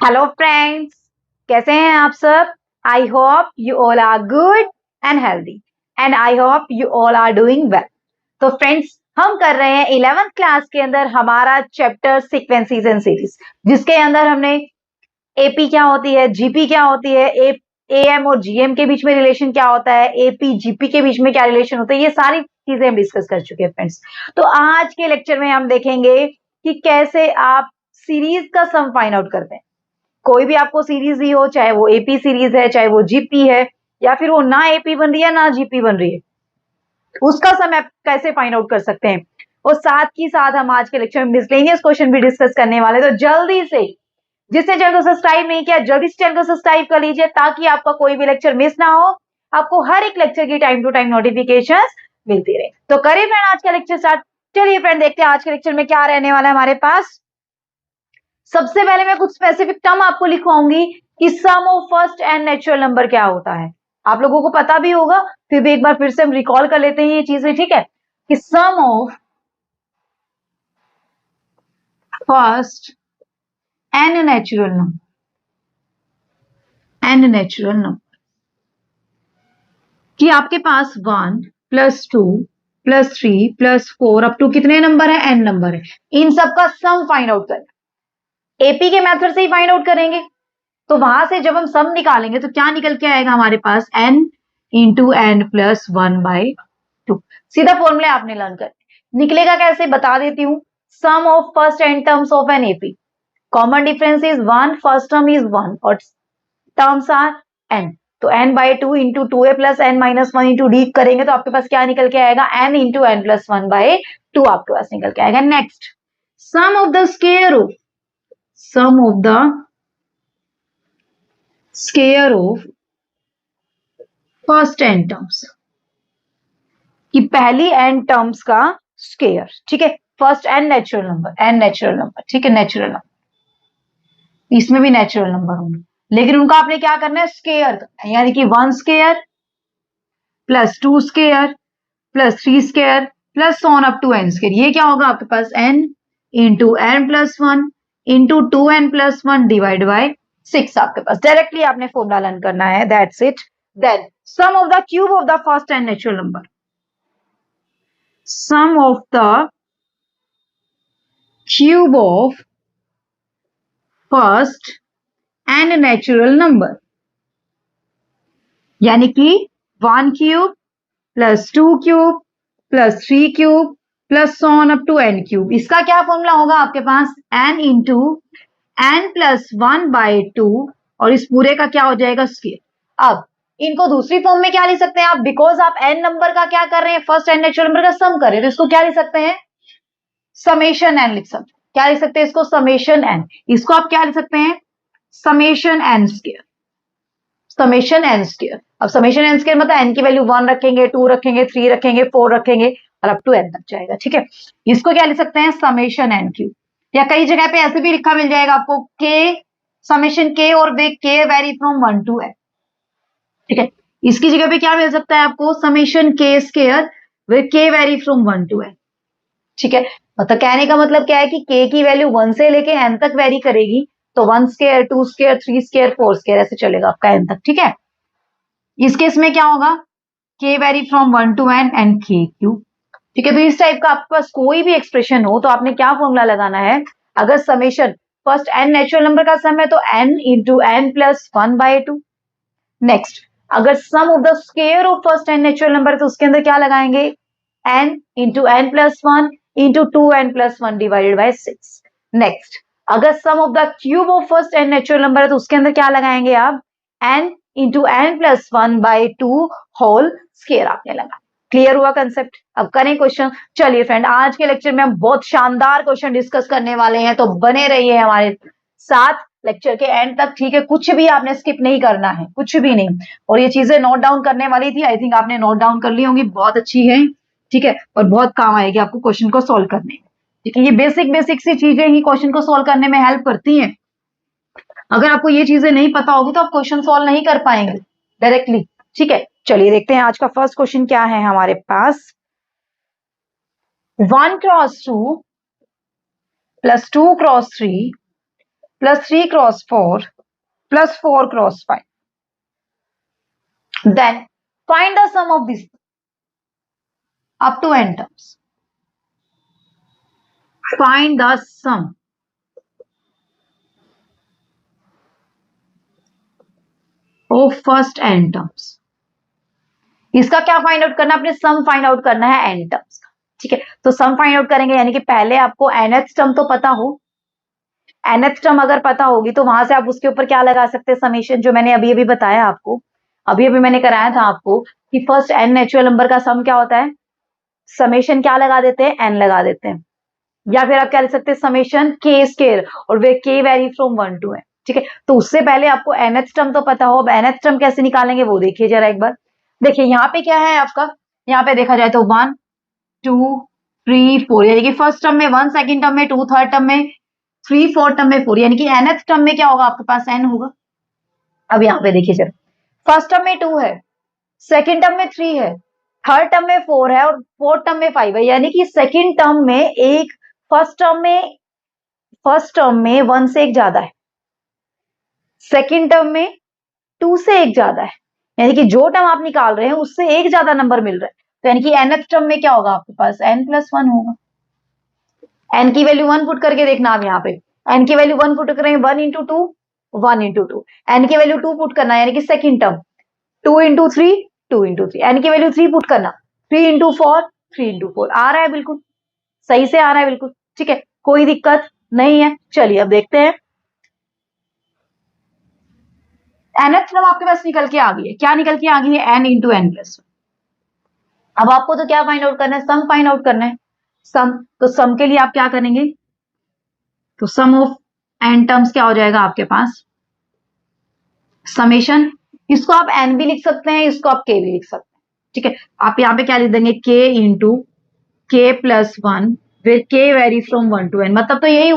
Hello friends, कैसे हैं आप सब। I hope you all are good and healthy and I hope you all are doing well. तो friends, हम कर रहे हैं 11th क्लास के अंदर हमारा चैप्टर सीक्वेंसेस एंड सीरीज, जिसके अंदर हमने एपी क्या होती है, जीपी क्या होती है, एएम और जीएम के बीच में रिलेशन क्या होता है, एपी जीपी के बीच में क्या रिलेशन होता है, ये सारी चीजें हम डिस्कस कर चुके हैं फ्रेंड्स। तो आज के लेक्चर में हम देखेंगे कि कैसे आप सीरीज का सम फाइंड आउट करते हैं। कोई भी आपको सीरीज ही हो, चाहे वो एपी सीरीज है, चाहे वो जीपी है, या फिर वो ना एपी बन रही है ना जीपी बन रही है, उसका सम आप कैसे फाइंड आउट कर सकते हैं। और साथ ही साथ हम आज के लेक्चर में मिसलेनियस क्वेश्चन भी डिस्कस करने वाले। तो जल्दी से, जिसने चैनल को सब्सक्राइब नहीं किया, जल्दी से चैनल को सब्सक्राइब कर लीजिए ताकि आपका कोई भी लेक्चर मिस ना हो, आपको हर एक लेक्चर की टाइम टू टाइम नोटिफिकेशन मिलती रहे। तो करिए फ्रेंड आज का लेक्चर स्टार्ट। चलिए फ्रेंड, देखते हैं आज के लेक्चर में क्या रहने वाला है हमारे पास। सबसे पहले मैं कुछ स्पेसिफिक टर्म आपको लिखवाऊंगी कि sum of first and natural number क्या होता है। आप लोगों को पता भी होगा, फिर भी एक बार फिर से हम रिकॉल कर लेते हैं ये चीजें, ठीक है। कि sum of first and natural number कि आपके पास 1 + 2 + 3 + 4 अप टू कितने नंबर है, n नंबर है, इन सबका सम फाइंड आउट करना। एपी के मेथड से ही फाइंड आउट करेंगे। तो वहां से जब हम सम निकालेंगे तो क्या निकल के आएगा हमारे पास, n इंटू एन प्लस 1/2। सीधा फॉर्मूले आपने लर्न कर निकलेगा कैसे बता देती हूँ। Sum of first n terms of an AP, common difference is 1, first term is 1 और टर्म्स आर n। तो n/2 into 2a + n-1 into D करेंगे तो आपके पास क्या निकल के आएगा, n इंटू n + 1/2 आपके पास निकल के आएगा। Next, sum of the square of first n terms कि पहली n टर्म्स का स्क्वायर, ठीक है। फर्स्ट n नेचुरल नंबर, ठीक है, नेचुरल नंबर, इसमें भी नेचुरल नंबर होंगे, लेकिन उनका आपने क्या करना है, स्क्वायर करना है। यानी कि 1 square plus 2 square plus 3 square plus on up to n square. ये क्या होगा आपके पास, n into n + 1 into 2n + 1 divide by 6 आपके पास। डायरेक्टली आपने फॉर्मूला लर्न करना है, that's it. Then sum of the cube of the first n natural number, sum of the cube of first and natural number, यानी कि 1 cube plus 2 cube plus 3 cube plus on up to n cube. इसका क्या formula होगा आपके पास, n into n + 1/2 और इस पूरे का क्या हो जाएगा, स्क्वायर। अब इनको दूसरी फॉर्म में क्या लिख सकते हैं आप, बिकॉज आप n नंबर का क्या कर रहे हैं, फर्स्ट एंड नेचुरल नंबर का सम कर रहे हैं, तो इसको क्या लिख सकते हैं, समेशन n लिख सकते हैं। क्या लिख सकते हैं इसको, समेशन n। इसको आप क्या लिख सकते हैं, summation n square, summation n square. अब समेशन n स्क्वायर मतलब n की वैल्यू 1 रखेंगे, 2 रखेंगे, 3 रखेंगे, 4 रखेंगे और अप टू n तक जाएगा, ठीक है। इसको क्या लिख सकते हैं, समेशन n क्यूब। या कई जगह पे ऐसे भी लिखा मिल जाएगा आपको, k समेशन k और वे k vary from 1 to n, ठीक है। इसकी जगह पे क्या मिल सकता है आपको, summation k square way k vary from 1 to n, ठीक है। मतलब कहने का मतलब क्या है कि k की वैल्यू 1 से लेके n तक वेरी करेगी, तो 1 स्क्वायर 2 स्क्वायर 3 स्क्वायर 4 स्क्वायर ऐसे चलेगा आपका n तक, ठीक है। इस केस में क्या होगा, k vary from 1 to n and k cube, ठीक है। तो इस टाइप का आपके पास कोई भी एक्सप्रेशन हो तो आपने क्या फॉर्मूला लगाना है, अगर summation first n natural number का सम है तो n इंटू n + 1/2। नेक्स्ट, अगर sum of the square of first n natural number है तो उसके अंदर क्या लगाएंगे, n into n + 1 into 2n + 1 divided by 6। Next, अगर sum of the cube of first n natural number है तो उसके अंदर क्या लगाएंगे आप, n into n + 1/2 whole square आपने लगा। क्लियर हुआ कंसेप्ट। अब करें क्वेश्चन। चलिए फ्रेंड, आज के लेक्चर में हम बहुत शानदार क्वेश्चन डिस्कस करने वाले हैं, तो बने रहिए हमारे साथ लेक्चर के एंड तक, ठीक है। कुछ भी आपने स्किप नहीं करना है, कुछ भी नहीं। और ये चीजें नोट डाउन करने वाली थी, आई थिंक आपने नोट डाउन कर ली होंगी, बहुत अच्छी है, ठीक है। और बहुत काम आएगी आपको क्वेश्चन को सोल्व करने में, ठीक है। ये बेसिक सी चीजें ही क्वेश्चन को सोल्व करने में हेल्प करती हैं। अगर आपको ये चीजें नहीं पता होगी तो आप क्वेश्चन सोल्व नहीं कर पाएंगे डायरेक्टली, ठीक है। चलिए देखते हैं आज का फर्स्ट क्वेश्चन क्या है हमारे पास। 1 × 2 + 2 × 3 plus 3 cross 4 plus 4 cross 5. Then find the sum of this up to n terms. Find the sum of first n terms. इसका क्या फाइंड आउट करना है? अपने सम फाइंड आउट करना है n टर्म्स का। ठीक है, तो सम फाइंड आउट करेंगे, यानी कि पहले आपको nth टर्म तो पता हो। nth टर्म अगर पता होगी तो वहां से आप उसके ऊपर क्या लगा सकते हैं? समेशन, जो मैंने अभी अभी बताया आपको, अभी अभी मैंने कराया था आपको कि फर्स्ट n नेचुरल नंबर का सम क्या होता है? समेशन क्या लगा देते हैं? n लगा देते हैं। या फिर आप क्या लिख सकते हैं? समेशन k स्क्वायर, और वे k vary from 1 to n। ठीक है, तो उससे पहले आपको nth टर्म तो पता हो। अब nth टर्म कैसे निकालेंगे वो देखिए जरा एक बार। देखिए यहाँ पे क्या है आपका, यहाँ पे देखा जाए तो 1 2 3 4, यानी कि फर्स्ट टर्म में 1, सेकंड टर्म में 2, थर्ड टर्म में 3, फोर्थ टर्म में 4, यानी कि nth टर्म में क्या होगा? आपके पास n होगा। अब यहाँ पे देखिए जरा, फर्स्ट टर्म में 2 है, सेकंड टर्म में 3 है, थर्ड टर्म में 4 है और फोर्थ टर्म में 5 है, यानी कि सेकंड टर्म में एक, फर्स्ट टर्म में 1 से एक ज्यादा है, सेकंड टर्म में 2 से एक ज्यादा है, यानी कि जो टर्म आप निकाल रहे हैं उससे एक ज्यादा नंबर मिल रहा है। तो यानी कि nth टर्म में क्या होगा? आपके पास n+1 होगा। n की वैल्यू 1 पुट करके देखना। आप यहाँ पे n की वैल्यू 1 पुट करेंगे, 1 इंटू 2 1 इंटू 2, n की वैल्यू 2 पुट करना, यानी कि second term 2 into 3 2 into 3, n की वैल्यू 3 पुट करना, 3 इंटू 4 3 इंटू 4। आ रहा है? बिल्कुल सही से आ रहा है, बिल्कुल ठीक है, कोई दिक्कत नहीं है। चलिए अब देखते हैं, nth टर्म आपके पास निकल के आ गई है। क्या निकल के आ गई है? n into n+1। अब आपको तो क्या फाइंड आउट करना है? सम फाइंड आउट करना है। सम, तो सम के लिए आप क्या करेंगे? तो सम ऑफ n टर्म्स क्या हो जाएगा आपके पास? समेशन, इसको आप n भी लिख सकते हैं, इसको आप k भी लिख सकते हैं। ठीक है, आप यहाँ पे क्या लिख देंगे? k इंटू k+1 फिर k vary from 1 to n। मतलब तो यही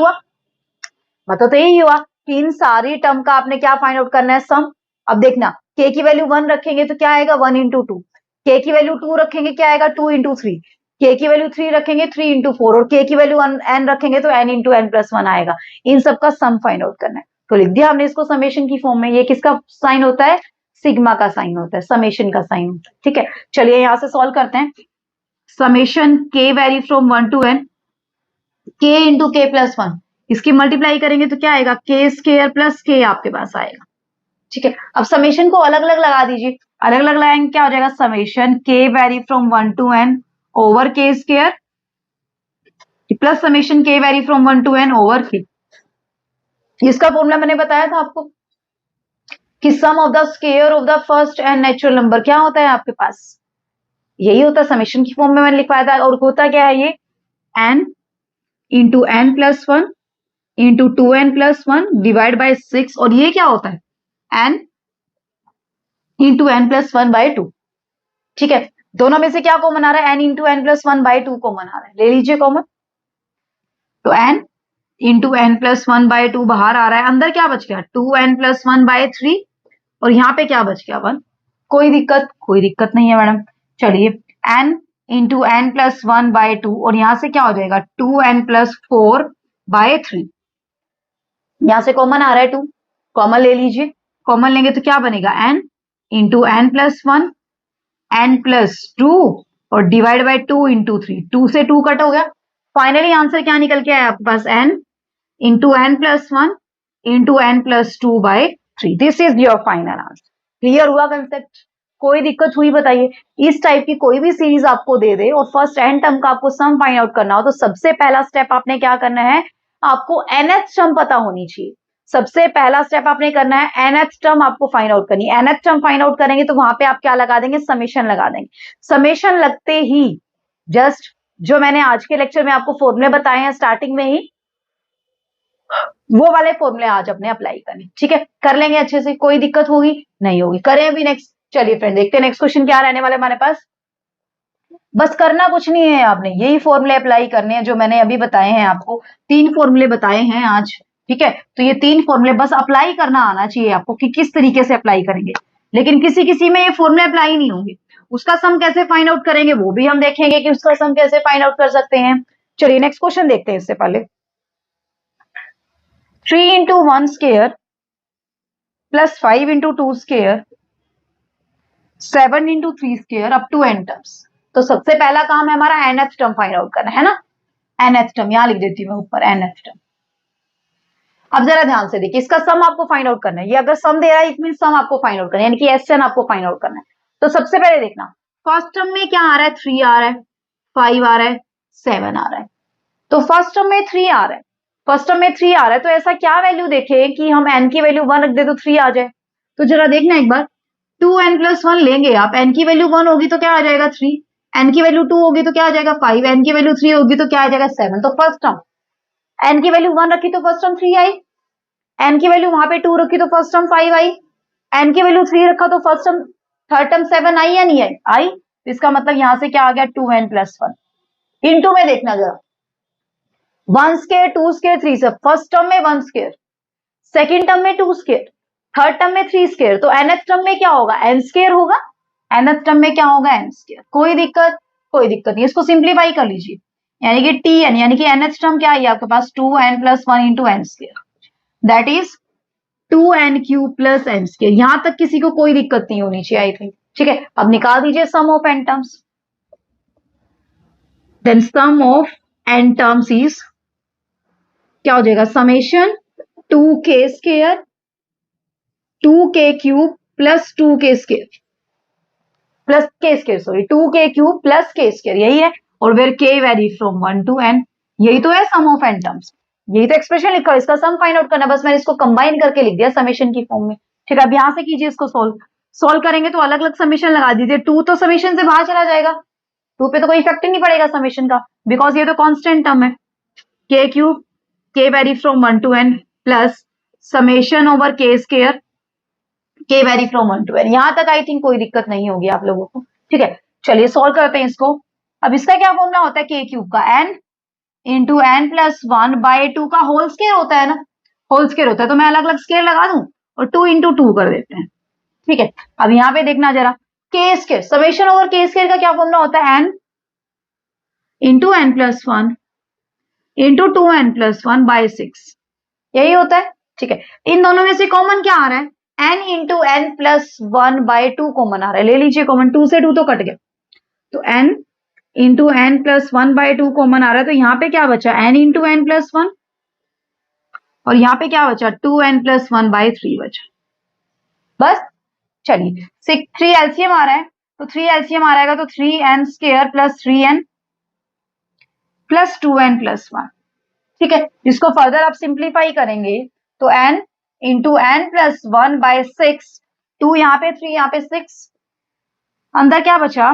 हुआ, कि इन सारी टर्म का आपने क्या फाइंड आउट करना है? सम। अब देखना, k की वैल्यू 1 रखेंगे तो क्या आएगा? 1 इंटू 2, k की वैल्यू 2 रखेंगे क्या आएगा? 2 इंटू 3, k की वैल्यू 3 रखेंगे 3 इंटू 4, और k की वैल्यू n रखेंगे तो n इंटू n+1 आएगा। इन सबका सम फाइंड आउट करना है, तो लिख दिया हमने इसको समेशन की फॉर्म में। ये किसका साइन होता है? सिग्मा का साइन होता है, समेशन का साइन होता है। ठीक है, चलिए यहां से सॉल्व करते हैं। Summation k vary from 1 to n, k into k+1, इसकी मल्टीप्लाई करेंगे तो क्या आएगा? k स्क्वायर प्लस k आपके पास आएगा। ठीक है, अब समेशन को अलग अलग लगा दीजिए, अलग अलग लगाएंगे क्या हो जाएगा? Summation k vary from 1 to n over k square plus summation k vary from 1 to n over k। इसका फॉर्मूला मैंने बताया था आपको कि sum of the square of the first n natural number क्या होता है आपके पास? यही होता है, समेशन की फॉर्म में मैंने लिखवाया था। और होता क्या है? ये n into n+1 into 2n+1 divide by 6, और ये क्या होता है? n into n+1/2। ठीक है, दोनों में से क्या कॉमन आ रहा है? n इंटू n+1/2 कॉमन आ रहा है, ले लीजिए कॉमन। तो n इंटू n+1/2 बाहर आ रहा है, अंदर क्या बच गया? 2n+1/3, और यहाँ पे क्या बच गया? 1। कोई दिक्कत नहीं है मैडम। चलिए n इंटू n+1/2, और यहां से क्या हो जाएगा? 2n+4/3। यहां से कॉमन आ रहा है 2, कॉमन ले लीजिए। कॉमन लेंगे तो क्या बनेगा? n इंटू n+1 n+2 और डिवाइड बाय 2 इंटू 3, 2 से 2 कट हो गया। फाइनली आंसर क्या निकल के आया आपके पास? n into n+1 into n+2/3। This is your final answer. Clear हुआ कंसेप्ट? कोई दिक्कत हुई बताइए? इस टाइप की कोई भी सीरीज आपको दे दे और फर्स्ट n टर्म का आपको सम फाइंड आउट करना हो, तो सबसे पहला स्टेप आपने क्या करना है? आपको nth टर्म पता होनी चाहिए। सबसे पहला स्टेप आपने करना है nth टर्म आपको फाइंड आउट करनी है। nth टर्म फाइंड आउट करेंगे तो वहां पे आप क्या लगा देंगे? समेशन लगा देंगे। समेशन लगते ही जस्ट जो मैंने आज के लेक्चर में आपको फॉर्मूले बताए हैं स्टार्टिंग में ही, वो वाले फॉर्मूले आज अपने अप्लाई करने। ठीक है, कर लेंगे अच्छे से, कोई दिक्कत होगी? नहीं होगी। करें अभी नेक्स्ट। चलिए फ्रेंड देखते हैं नेक्स्ट क्वेश्चन क्या रहने वाले हमारे पास। बस करना कुछ नहीं है, आपने यही फॉर्मूले अप्लाई करने हैं जो मैंने अभी बताए हैं आपको। 3 फॉर्मूले बताए हैं आज। ठीक है, तो ये 3 फॉर्मूले बस अप्लाई करना आना चाहिए आपको कि किस तरीके से अप्लाई करेंगे। लेकिन किसी किसी में ये फॉर्मूले अप्लाई नहीं होंगे, उसका सम कैसे फाइंड आउट करेंगे वो भी हम देखेंगे कि उसका सम कैसे फाइंड आउट कर सकते हैं। चलिए नेक्स्ट क्वेश्चन देखते हैं इससे पहले। 3 into 1 square plus 5 into 2 square 7 into 3 square up to n terms. तो सबसे पहला काम है हमारा nth टर्म फाइंड आउट करना है ना। nth टर्म यहां लिख देती हूँ मैं ऊपर nth टर्म। अब जरा ध्यान से देखिए, इसका सम आपको फाइंड आउट करना है। ये अगर सम दे रहा है इट मीन सम आपको फाइंड आउट करना है, यानी कि एसएन आपको फाइंड आउट करना है। तो सबसे पहले देखना फर्स्ट टर्म में क्या आ रहा है, 3 आ रहा है, 5 आ रहा है, 7 आ रहा है। तो फर्स्ट टर्म में 3 आ रहा है, फर्स्ट टर्म में 3 आ रहा है, तो ऐसा क्या वैल्यू देखे कि हम n की वैल्यू 1 रख दे तो 3 आ जाए। तो जरा देखना एक बार, 2n प्लस 1 लेंगे आप, n की वैल्यू 1 होगी तो क्या आ जाएगा 3, n की वैल्यू 2 होगी तो क्या आ जाएगा 5, n की वैल्यू 3 होगी तो क्या आ जाएगा 7। तो फर्स्ट टर्म n की वैल्यू 1 रखी तो फर्स्ट टर्म 3 आई, n की वैल्यू वहां पे 2 रखी तो फर्स्ट टर्म 5 आई, n की वैल्यू 3 रखा तो फर्स्ट टर्म थर्ड टर्म 7 आई या नहीं आई, आई। तो इसका मतलब यहां से क्या आ गया 2n प्लस 1। इनटू में देखना जरा, 1 स्केयर 2 स्केयर 3 सब, फर्स्ट टर्म में 1 स्केयर, सेकेंड टर्म में 2 स्केयर, थर्ड टर्म में 3 स्केयर, तो nth टर्म में क्या होगा n स्केयर होगा, nth टर्म में क्या होगा n स्केयर। कोई दिक्कत, कोई दिक्कत नहीं, इसको सिंप्लीफाई कर लीजिए, यानी कि tn यानी कि nth टर्म क्या है आपके पास 2n plus 1 into n square, that is 2n cube plus n square. यहां तक किसी को कोई दिक्कत नहीं होनी चाहिए आई थिंक, ठीक है। अब निकाल दीजिए sum of n terms, then sum of n terms is क्या हो जाएगा, summation 2k square 2k cube plus 2k square plus k square, sorry 2k cube plus k square, यही है। और where k vary from 1 to n, यही तो है sum of n terms, यही तो एक्सप्रेशन लिखा है, इसका सम फाइंड आउट करना, बस मैंने इसको कंबाइन करके लिख दिया समेशन की फॉर्म में। ठीक है, अब यहां से कीजिए इसको सोल्व, सोल्व करेंगे तो अलग अलग समेशन लगा दीजिए, 2 तो समेशन से बाहर चला जाएगा, 2 पे तो कोई इफेक्ट ही नहीं पड़ेगा समेशन का, बिकॉज ये तो कांस्टेंट टर्म है। k cube k vary from 1 to n plus summation over k square k vary from 1 to n, यहां तक आई थिंक कोई दिक्कत नहीं होगी आप लोगों को। ठीक है, चलिए सोल्व करते हैं इसको। अब इसका क्या फॉर्मूला होता है, k क्यूब का n into n plus 1 by 2 का होल स्केयर होता है ना, होल स्केयर होता है, तो मैं अलग अलग स्केयर लगा दूं और 2 इंटू 2 कर देते हैं। ठीक है, अब यहाँ पे देखना जरा, के स्केयर समेशन ओवर के स्केयर का क्या फॉर्मूला होता है, n into n plus 1 into 2n plus 1 by 6, यही होता है। ठीक है, इन दोनों में से कॉमन क्या आ रहा है, n into n plus 1 by 2 common आ रहा है, ले लीजिए कॉमन, 2 से 2 तो कट गया, तो n into n plus 1 by 2 common आ रहा है, तो यहाँ पे क्या बचा n इंटू n प्लस 1 और यहाँ पे क्या बचा 2n प्लस 1 बाय 3 बचा, बस। चलिए 3 एलसीएम आ रहा है, तो 3 एलसीएम आ रहेगा तो 3n square plus 3n plus 2n plus 1। ठीक है, इसको फर्दर आप सिंप्लीफाई करेंगे तो n into n plus 1 by 6, 2 यहाँ पे 3 यहाँ पे 6, अंदर क्या बचा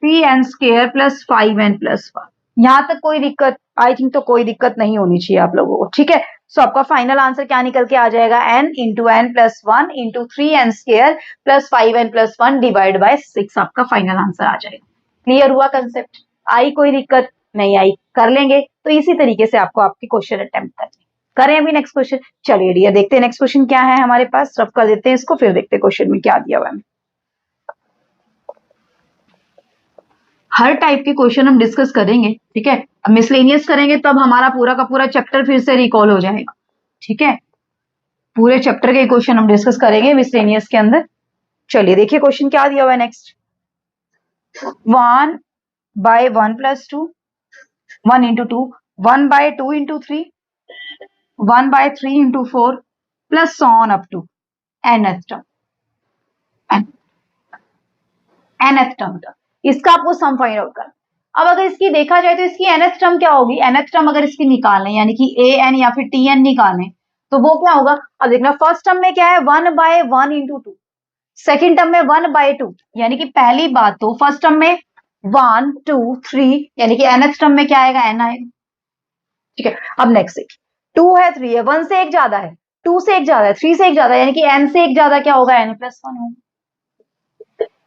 3n square plus 5n plus 1। यहां तक कोई दिक्कत, आई थिंक तो कोई दिक्कत नहीं होनी चाहिए आप लोगों को। ठीक है, सो आपका फाइनल आंसर क्या निकल के आ जाएगा, n into n plus 1 into 3n square plus 5n plus 1 divide by 6 आपका फाइनल आंसर आ जाएगा। क्लियर हुआ कंसेप्ट, आई कोई दिक्कत नहीं आई, कर लेंगे तो इसी तरीके से आपको आपकी क्वेश्चन अटेम्प्ट करनी। करें अभी नेक्स्ट क्वेश्चन, चलिए डियर देखते हैं नेक्स्ट क्वेश्चन क्या है हमारे पास, रफ कर देते हैं इसको, फिर देखते हैं क्वेश्चन में क्या दिया हुआ है। हर टाइप के क्वेश्चन हम डिस्कस करेंगे, ठीक है। अब मिसलेनियस करेंगे तब हमारा पूरा का पूरा चैप्टर फिर से रिकॉल हो जाएगा। ठीक है, पूरे चैप्टर के क्वेश्चन हम डिस्कस करेंगे मिसलेनियस के अंदर। चलिए देखिए क्वेश्चन क्या दिया हुआ है next, 1 by 1 plus 2, 1 into 2, 1 by 2 into 3, 1 by 3 into 4 plus on up to nth term, nth term का इसका आपको सम फाइंड आउट करना। अब अगर इसकी देखा जाए तो इसकी nth टर्म क्या होगी, nth टर्म अगर इसकी निकालने यानी कि an या फिर tn निकालने तो वो क्या होगा। अब देखना फर्स्ट टर्म में क्या है 1 बाय 1 इंटू 2, सेकेंड टर्म में 1 बाय 2, यानी कि पहली बात तो फर्स्ट टर्म में 1 2 3 यानी कि nth टर्म में क्या आएगा n आएगा। ठीक है, अब नेक्स्ट 2 है 3 है, 1 से एक ज्यादा है, 2 से एक ज्यादा है, 3 से एक ज्यादा है, यानी कि n से एक ज्यादा क्या होगा n प्लस 1 होगा,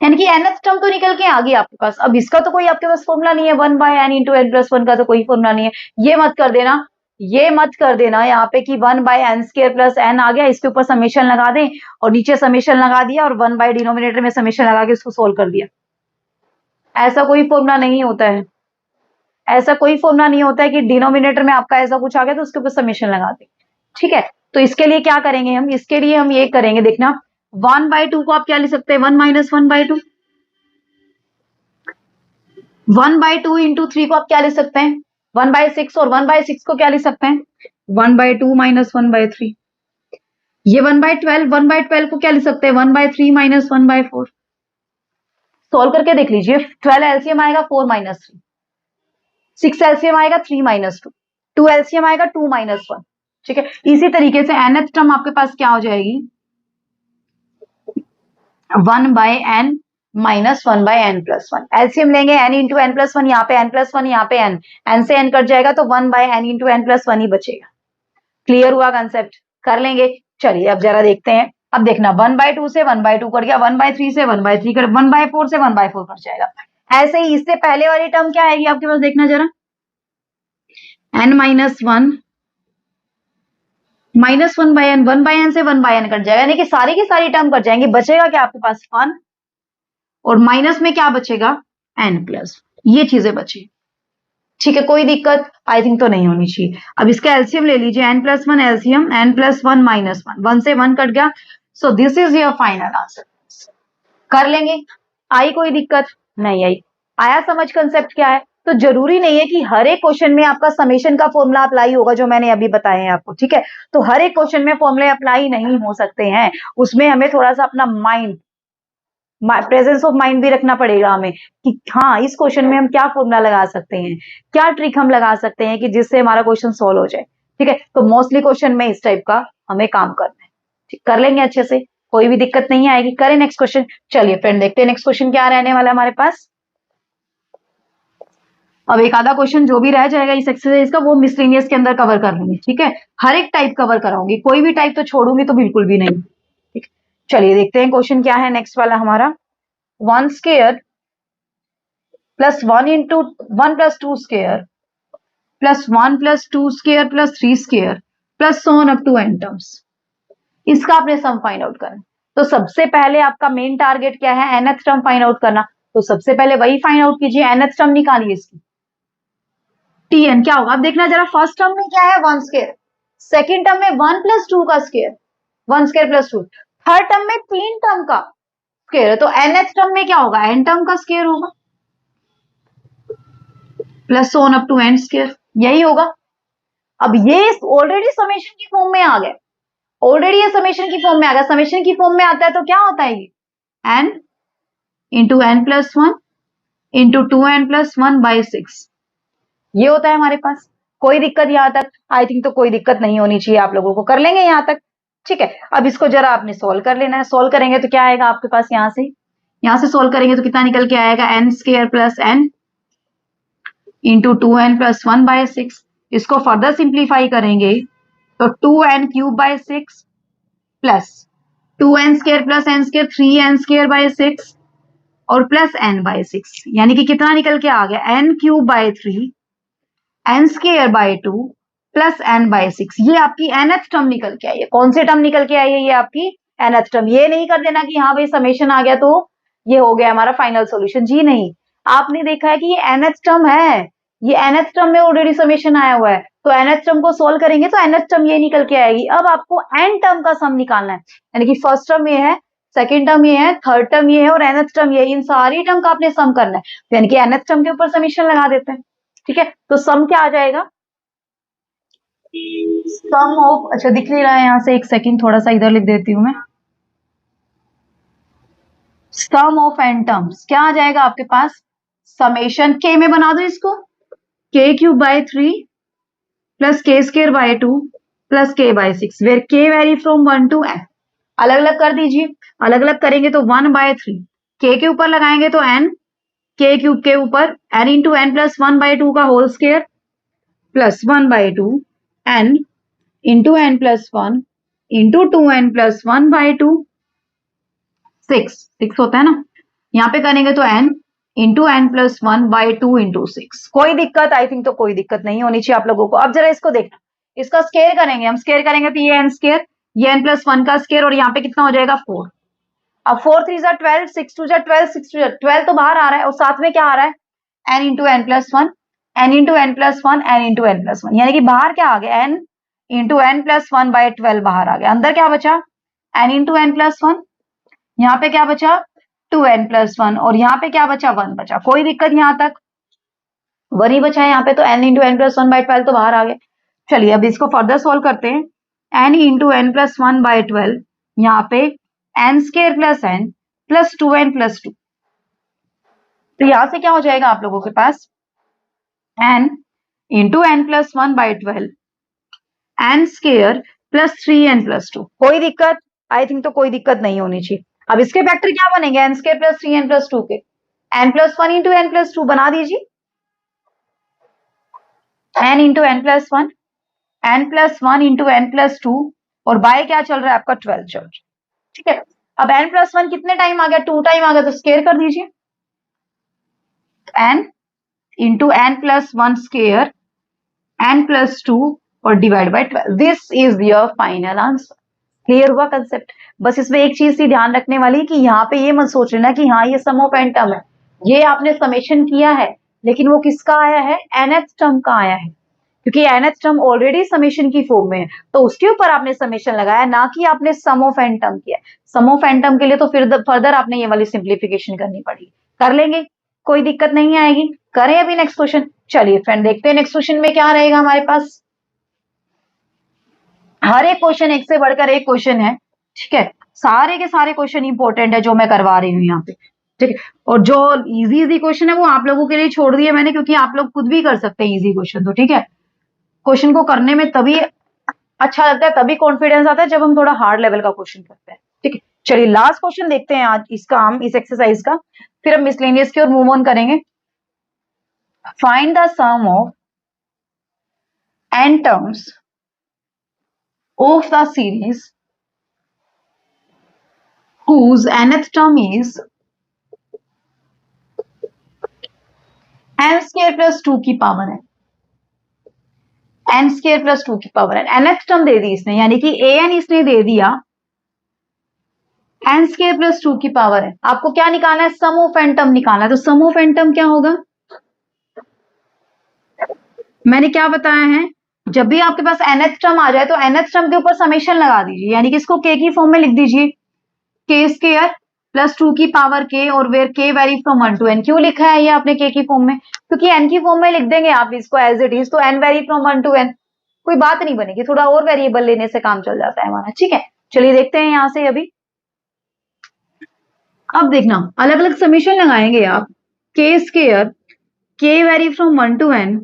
यानी कि nth टर्म तो निकल के आ गई आपके पास। अब इसका तो कोई आपके पास फॉर्मूला नहीं है, 1 by n into n plus 1 का तो कोई फॉर्मूला नहीं है। ये मत कर देना, ये मत कर देना यहाँ पे कि 1 by n square plus n आ गया, इसके ऊपर समेशन लगा दें और नीचे समेशन लगा दिया और 1 बाय डिनोमिनेटर में समेशन लगा के इसको सोल्व कर दिया। ऐसा कोई फॉर्मूला नहीं होता है, ऐसा कोई फॉर्मूला नहीं होता है कि डिनोमिनेटर में आपका ऐसा कुछ आ गया तो उसके ऊपर समेशन लगा दें। ठीक है, तो इसके लिए क्या करेंगे हम, इसके लिए हम ये करेंगे, देखना 1/2 को आप क्या लिख सकते हैं, 1 - 1/2, 1/2 इंटू 3 को आप क्या लिख सकते हैं, 1/6, और 1/6 को क्या लिख सकते हैं, 1/2 - 1/3। ये 1/12, 1/12 को क्या लिख सकते हैं, 1/3 - 1/4। सॉल्व करके देख लीजिए, 12 एलसीएम आएगा 4 - 3, 6 एलसीएम आएगा 3 - 2, 2 एलसीएम आएगा 2 - 1। ठीक है, इसी तरीके से nth टर्म आपके पास क्या हो जाएगी, 1/n - 1/n+1। एलसीएम लेंगे n इंटू n+1, यहाँ पे n+1, यहाँ पे n से n कट जाएगा तो 1/n इंटू n+1 ही बचेगा। क्लियर हुआ कंसेप्ट, कर लेंगे। चलिए अब जरा देखते हैं, अब देखना 1/2 से 1/2 कट गया, 1/3 से 1/3 कट, 1/4 से 1/4 कट जाएगा। ऐसे ही इससे पहले वाली टर्म क्या आएगी आपके पास, देखना जरा, n - 1 -1/n, 1/n से 1/n कट जाएगा, यानी कि सारी की सारी टर्म कट जाएंगी, बचेगा क्या आपके पास 1, और माइनस में क्या बचेगा, n+, ये चीजें बची। ठीक है, कोई दिक्कत आई थिंक तो नहीं होनी चाहिए। अब इसका एलसीएम ले लीजिए, n+1 एलसीएम, n+1 - 1 से 1 कट गया, so this is your final answer. कर लेंगे, आई कोई दिक्कत नहीं आई, आया समझ कंसेप्ट क्या है। तो जरूरी नहीं है कि हर एक क्वेश्चन में आपका समेशन का फॉर्मूला अप्लाई होगा, जो मैंने अभी बताए हैं आपको। ठीक है, तो हर एक क्वेश्चन में फॉर्मूले अप्लाई नहीं हो सकते हैं, उसमें हमें थोड़ा सा अपना माइंड, प्रेजेंस ऑफ माइंड भी रखना पड़ेगा हमें, कि हाँ इस क्वेश्चन में हम क्या फॉर्मूला लगा सकते हैं, क्या ट्रिक हम लगा सकते हैं कि जिससे हमारा क्वेश्चन सॉल्व हो जाए। ठीक है, तो मोस्टली क्वेश्चन में इस टाइप का हमें काम करना है। ठीक, कर लेंगे अच्छे से, कोई भी दिक्कत नहीं आएगी। करें नेक्स्ट क्वेश्चन। चलिए फ्रेंड देखते हैं नेक्स्ट क्वेश्चन क्या रहने वाला है हमारे पास। अब एक आधा क्वेश्चन जो भी रह जाएगा इस एक्सरसाइज का, वो मिसलेनियस के अंदर कवर कर लेंगे। ठीक है, हर एक टाइप कवर कराऊंगी, कोई भी टाइप तो छोड़ूंगी तो बिल्कुल भी नहीं। ठीक, चलिए देखते हैं क्वेश्चन क्या है नेक्स्ट वाला हमारा। 1 square plus 1 into 1 + 2 square plus 1 + 2 square plus 3 square plus so on up to n terms, इसका आपने सम फाइंड आउट करना। तो सबसे पहले आपका मेन टारगेट क्या है, nth टर्म फाइंड आउट करना। तो सबसे पहले वही फाइंड आउट कीजिए, nth टर्म निकालिए इसकी, tn क्या होगा। अब देखना जरा, फर्स्ट टर्म में क्या है 1 स्क्वायर, सेकेंड टर्म में 1 + 2 का square, 1 square plus 2, third term में 3 टर्म का स्क्वायर है, तो nth टर्म में क्या होगा, n टर्म का स्क्वायर होगा plus on up to n square, यही होगा। अब ये ऑलरेडी समेशन की फॉर्म में आ गए, ऑलरेडी ये समेशन की फॉर्म में आ गया। समेशन की फॉर्म में आता है तो क्या होता है, ये n into n+1 into 2n+1/6, ये होता है हमारे पास। कोई दिक्कत यहां तक, आई थिंक तो कोई दिक्कत नहीं होनी चाहिए आप लोगों को, कर लेंगे यहां तक। ठीक है, अब इसको जरा आपने सोल्व कर लेना है। सोल्व करेंगे तो क्या आएगा आपके पास, यहां से सोल्व करेंगे तो कितना निकल के आएगा, n square plus n into 2n+1/6। इसको फर्दर सिंप्लीफाई करेंगे तो 2n³ plus 2n² plus n², 3n² और प्लस n/6, यानी कि कितना निकल के आ गया, n³ n² प्लस n/6। ये आपकी nth टर्म निकल के आई है। कौन से टर्म निकल के आई है, ये आपकी nth टर्म। ये नहीं कर देना कि हाँ भाई समेशन आ गया तो ये हो गया हमारा फाइनल सॉल्यूशन, जी नहीं। आपने देखा है कि ये nth टर्म है, ये nth टर्म में ऑलरेडी समेशन आया हुआ है, तो nth टर्म को सोल्व करेंगे तो nth टर्म ये निकल के आएगी। अब आपको n टर्म का सम निकालना है, यानी कि फर्स्ट टर्म ये है, सेकेंड टर्म ये है, थर्ड टर्म ये है और nth टर्म ये है। इन सारी टर्म का आपने सम करना है, यानी कि nth टर्म के ऊपर समेशन लगा देते हैं। ठीक है, तो सम क्या आ जाएगा, सम ऑफ, अच्छा दिख नहीं रहा है यहां से, एक सेकंड थोड़ा सा इधर लिख देती हूं मैं। सम ऑफ n टर्म्स क्या आ जाएगा आपके पास, समेशन k में बना दो इसको, k³ plus k² plus k/6, where k vary from 1 to n। अलग अलग कर दीजिए, अलग अलग करेंगे तो 1/3, k के ऊपर लगाएंगे तो n, k³ के ऊपर n इंटू n+1/2 का whole square plus 1/2 n into n+1 into 2n+1/2, 6 होता है ना, यहाँ पे करेंगे तो n इंटू n+1/2 इंटू 6। कोई दिक्कत, आई थिंक तो कोई दिक्कत नहीं होनी चाहिए आप लोगों को। अब जरा इसको देखना, इसका स्क्वायर करेंगे, हम स्क्वायर करेंगे तो ये n², ये n+1 का स्क्वायर, और यहाँ पे कितना हो जाएगा 4। अब 4 3 जा 12, 6 2 जा 12, 6 2 जा 12 तो बाहर आ रहा है, और साथ में क्या आ रहा है, n into n+1, n into n+1, n into n+1, यानी कि बाहर क्या आ गया, n into n plus one by 12 बाहर आ गया। अंदर क्या बचा? N into n plus one. यहाँ पे क्या बचा? 2n plus one. और यहाँ पे क्या बचा? 1 बचा। कोई दिक्कत यहाँ तक? 1 ही बचा है यहाँ पे, तो n into n plus one by 12 तो बाहर आ गया। चलिए अब इसको फर्दर सोल्व करते हैं। n into n plus one by 12, यहाँ पे n square plus n plus 2n plus 2। तो यहां से क्या हो जाएगा आप लोगों के पास? n into n plus one by 12 n square plus 3n plus 2। कोई दिक्कत? आई थिंक तो कोई दिक्कत नहीं होनी चाहिए। अब इसके फैक्टर क्या बनेंगे? N square plus 3n plus 2 के n plus one into n plus 2 बना दीजिए। n into n plus one, n plus one into n plus 2, और बाय क्या चल रहा है आपका? 12 चल रहा है। ठीक है, अब n प्लस वन कितने टाइम आ गया? 2 टाइम आ गया, तो स्केयर कर दीजिए। n into n plus one square n plus 2 और divide by 12। This is your final answer. Clear हुआ कंसेप्ट? बस इसमें एक चीज ही ध्यान रखने वाली कि यहाँ पे ये मत सोच लेना कि हाँ ये सम ऑफ एन टर्म है। ये आपने समेशन किया है, लेकिन वो किसका आया है? nth टर्म का आया है, क्योंकि nth टर्म ऑलरेडी समेशन की फॉर्म में है, तो उसके ऊपर आपने समेशन लगाया, ना कि आपने सम ऑफ एन टर्म किया। सम ऑफ एन टर्म के लिए तो फिर फर्दर आपने ये वाली सिंप्लीफिकेशन करनी पड़ेगी। कर लेंगे, कोई दिक्कत नहीं आएगी। करें अभी नेक्स्ट क्वेश्चन। चलिए फ्रेंड देखते हैं नेक्स्ट क्वेश्चन में क्या रहेगा हमारे पास। हर एक क्वेश्चन एक से बढ़कर एक क्वेश्चन है। ठीक है, सारे के सारे क्वेश्चन इंपॉर्टेंट है जो मैं करवा रही हूँ यहाँ पे। ठीक है, और जो इजी इजी क्वेश्चन है वो आप लोगों के लिए छोड़ दिए मैंने, क्योंकि आप लोग खुद भी कर सकते हैं इजी क्वेश्चन। तो ठीक है, क्वेश्चन को करने में तभी अच्छा लगता है, तभी कॉन्फिडेंस आता है जब हम थोड़ा हार्ड लेवल का क्वेश्चन करते हैं। ठीक है, चलिए लास्ट क्वेश्चन देखते हैं आज इसका, हम इस एक्सरसाइज का, फिर हम मिसलेनियस की ओर मूव ऑन करेंगे। Find the sum of n terms of the series whose nth term is n square plus 2 की पावर है। n square plus 2 की पावर है, nth टर्म दे दी इसने, यानी कि an इसने दे दिया, n square plus 2 की पावर है। आपको क्या निकालना है? सम ऑफ एन टर्म निकालना है। तो सम ऑफ एन टर्म क्या होगा? मैंने क्या बताया है? जब भी आपके पास nth टर्म आ जाए तो nth टर्म के ऊपर समेशन लगा दीजिए, यानी कि इसको k की फॉर्म में लिख दीजिए, k स्क्वायर प्लस 2 की पावर k, और where k vary from 1 to n। क्यों लिखा है ये आपने k की फॉर्म में? क्योंकि n की फॉर्म में लिख देंगे आप इसको एज इट इज, तो n vary from 1 to n, कोई बात नहीं बनेगी, थोड़ा और वेरिएबल लेने से काम चल जाता है हमारा। ठीक है, चलिए देखते हैं यहां से अभी। अब देखना, अलग अलग समीशन लगाएंगे आप। k square k vary from 1 to n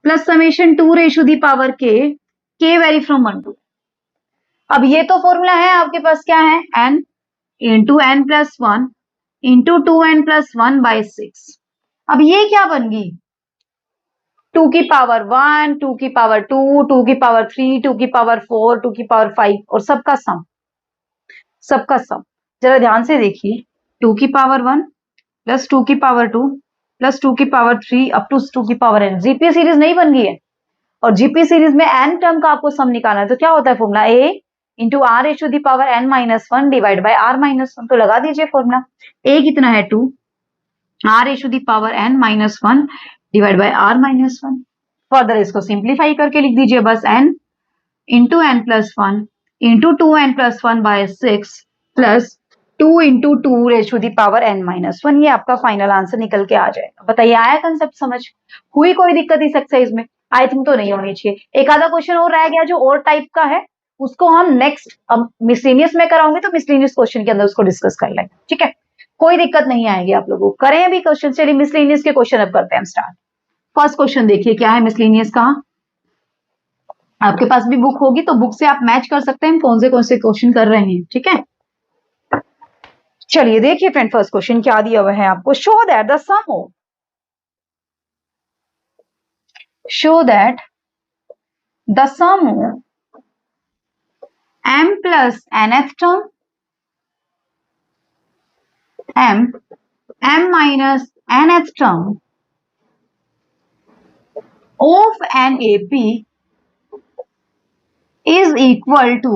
plus summation 2 ratio the power k vary from 1 to. अब ये तो फॉर्मूला है आपके पास, क्या है? n into n plus one into 2n plus one by 6। अब ये क्या बन गई? 2 की पावर 1, 2 की पावर 2, 2 की पावर 3, 2 की पावर 4, 2 की पावर 5, और सबका सम, सबका सम। जरा ध्यान से देखिए, 2 की पावर 1 प्लस 2 की पावर 2 प्लस 2 की पावर 3 अप टू 2 की पावर n। जीपी सीरीज नहीं बन गई है, और जीपी सीरीज में n टर्म का आपको सम निकालना है, तो क्या होता है formula? a into r h to the power n minus one divide by r minus one. तो लगा दीजिए फॉर्मूला, a कितना है? 2 r h to the power n minus one divide by r minus one. Further इसको simplify करके लिख दीजिए बस, n into n plus one into 2n plus one by 6 plus 2 into 2 raise to the power n minus one. ये आपका final answer निकल के आ जाएगा। बताइए आया कंसेप्ट समझ? हुई कोई दिक्कत इस एक्सरसाइज में? आई थिंक तो नहीं होनी चाहिए। एक आधा क्वेश्चन और रह गया जो और टाइप का है, उसको हम नेक्स्ट, अब मिसलेनियस में कराऊंगे तो मिसलेनियस क्वेश्चन के अंदर उसको डिस्कस कर लेंगे। ठीक है, कोई दिक्कत नहीं आएगी आप लोगों को। करें अभी क्वेश्चन। चलिए मिसलेनियस के क्वेश्चन अब करते हैं हम स्टार्ट। फर्स्ट क्वेश्चन देखिए क्या है मिसलेनियस का। आपके पास भी बुक होगी तो बुक से आप मैच कर सकते हैं कौन से क्वेश्चन कर रहे हैं। ठीक है, चलिए देखिए फ्रेंड, फर्स्ट क्वेश्चन क्या दिया हुआ है आपको। Show that the sum of, show that the sum of m plus nth term, m minus nth term of an AP is equal to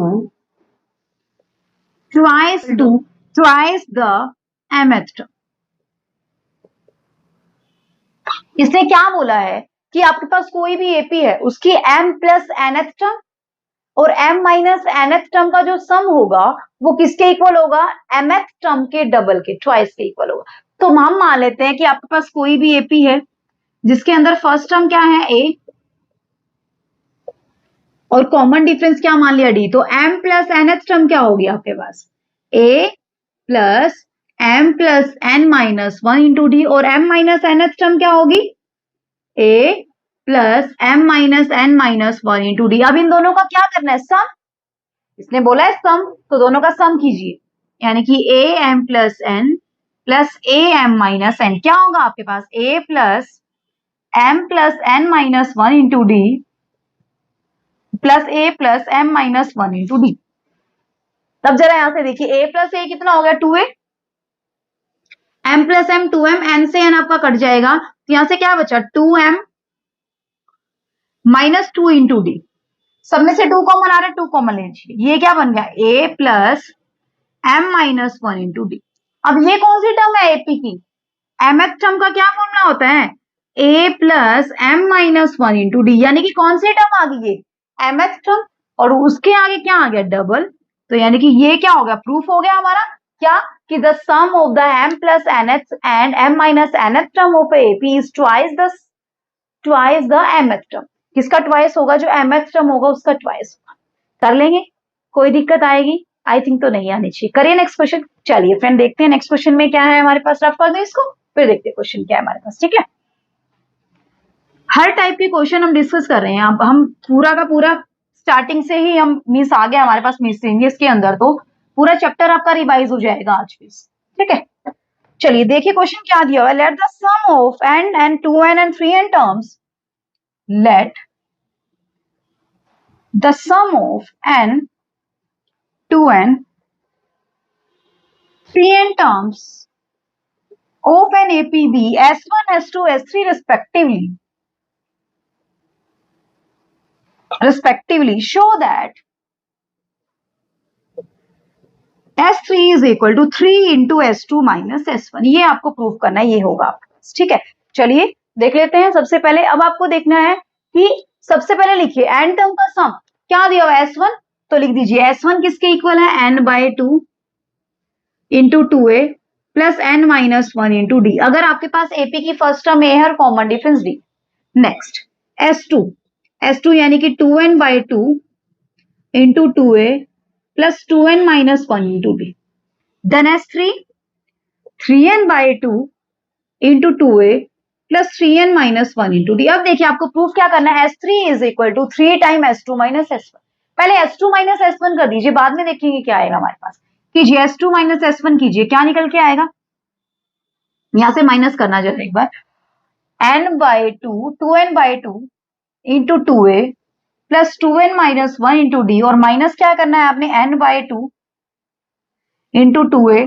twice the mth term। इसने क्या बोला है कि आपके पास कोई भी एपी है, उसकी m प्लस nth टर्म और m माइनस nth टर्म का जो सम होगा वो किसके इक्वल होगा, mth टर्म के डबल के, ट्वाइस के इक्वल होगा। तो हम मान लेते हैं कि आपके पास कोई भी एपी है जिसके अंदर फर्स्ट टर्म क्या है a और कॉमन डिफरेंस क्या मान लिया d, तो m प्लस nth टर्म क्या होगी आपके पास a plus m plus n minus 1 into d, और m माइनस nth टर्म क्या होगी a plus m minus n minus 1 into d. अब इन दोनों का क्या करना है, सम, इसने बोला है सम, तो दोनों का सम कीजिए, यानी कि a m plus n plus a m minus n क्या होगा आपके पास a plus m plus n minus 1 into D plus a plus m minus 1 into D. तब जरा यहां से देखिए a प्लस a कितना हो गया 2a, m plus m 2m, n से n आपका कट जाएगा, तो यहां से क्या बचा 2m माइनस 2 इंटू डी, सब में से 2 कॉमन आ रहा है, 2 कॉमन ले लीजिए, ये क्या बन गया a plus m minus 1 into d. अब ये कौन सी टर्म है एपी की, mth टर्म का क्या फॉर्मूला होता है a plus m minus 1 into D, यानी कि कौन सी टर्म आ गई ये mth टर्म, और उसके आगे क्या आ गया डबल, तो यानी कि ये क्या हो गया, प्रूफ हो गया हमारा क्या कि the sum of the m plus nth and m minus nth term of AP is twice the mth term. किसका ट्वाइस होगा, जो mth टर्म होगा उसका ट्वाइस होगा। कर लेंगे, कोई दिक्कत आएगी, आई थिंक तो नहीं आनी चाहिए। करिए नेक्स्ट क्वेश्चन। चलिए फ्रेंड देखते हैं नेक्स्ट क्वेश्चन में क्या है हमारे पास, रफ कर दो इसको, फिर देखते हैं क्वेश्चन क्या है हमारे पास, ठीक है। हर टाइप के क्वेश्चन हम डिस्कस कर रहे हैं, अब हम पूरा का पूरा स्टार्टिंग से ही हम मिस आ गया हमारे पास मिसलेनियस के अंदर, तो पूरा चैप्टर आपका रिवाइज हो जाएगा आज भी, ठीक है। चलिए देखिए क्वेश्चन क्या दिया हुआ है, let the sum of n and 2n and 3n terms, let the sum of n 2n 3n terms of an APB S1 S2 S3 respectively show that S3 is equal to 3 into S2 minus S1। ये आपको proof करना है, ये होगा आपके पास, ठीक है। चलिए देख लेते हैं। सबसे पहले अब आपको देखना है कि सबसे पहले लिखिए n टर्म का सम क्या दिया हुआ है S1, तो लिख दीजिए S1 किसके इक्वल है n by 2 into 2a plus n minus 1 into d. अगर आपके पास एपी की फर्स्ट टर्म ए है और common difference D. Next S2 यानी कि 2n by 2 into 2a plus 2n minus 1 into d. Then S3 3n by 2 into 2a plus 3n minus 1 into d. अब देखिए आपको प्रूफ क्या करना है, S3 is equal to 3 time S2 minus S1। पहले S2 minus S1 कर दीजिए, बाद में देखेंगे क्या आएगा हमारे पास। कीजिए S2 माइनस S1 कीजिए, क्या निकल के आएगा, यहां से माइनस करना जरा एक बार, n by 2 2n by 2 into 2a plus 2n minus 1 into d, और माइनस क्या करना है आपने n by 2 into 2a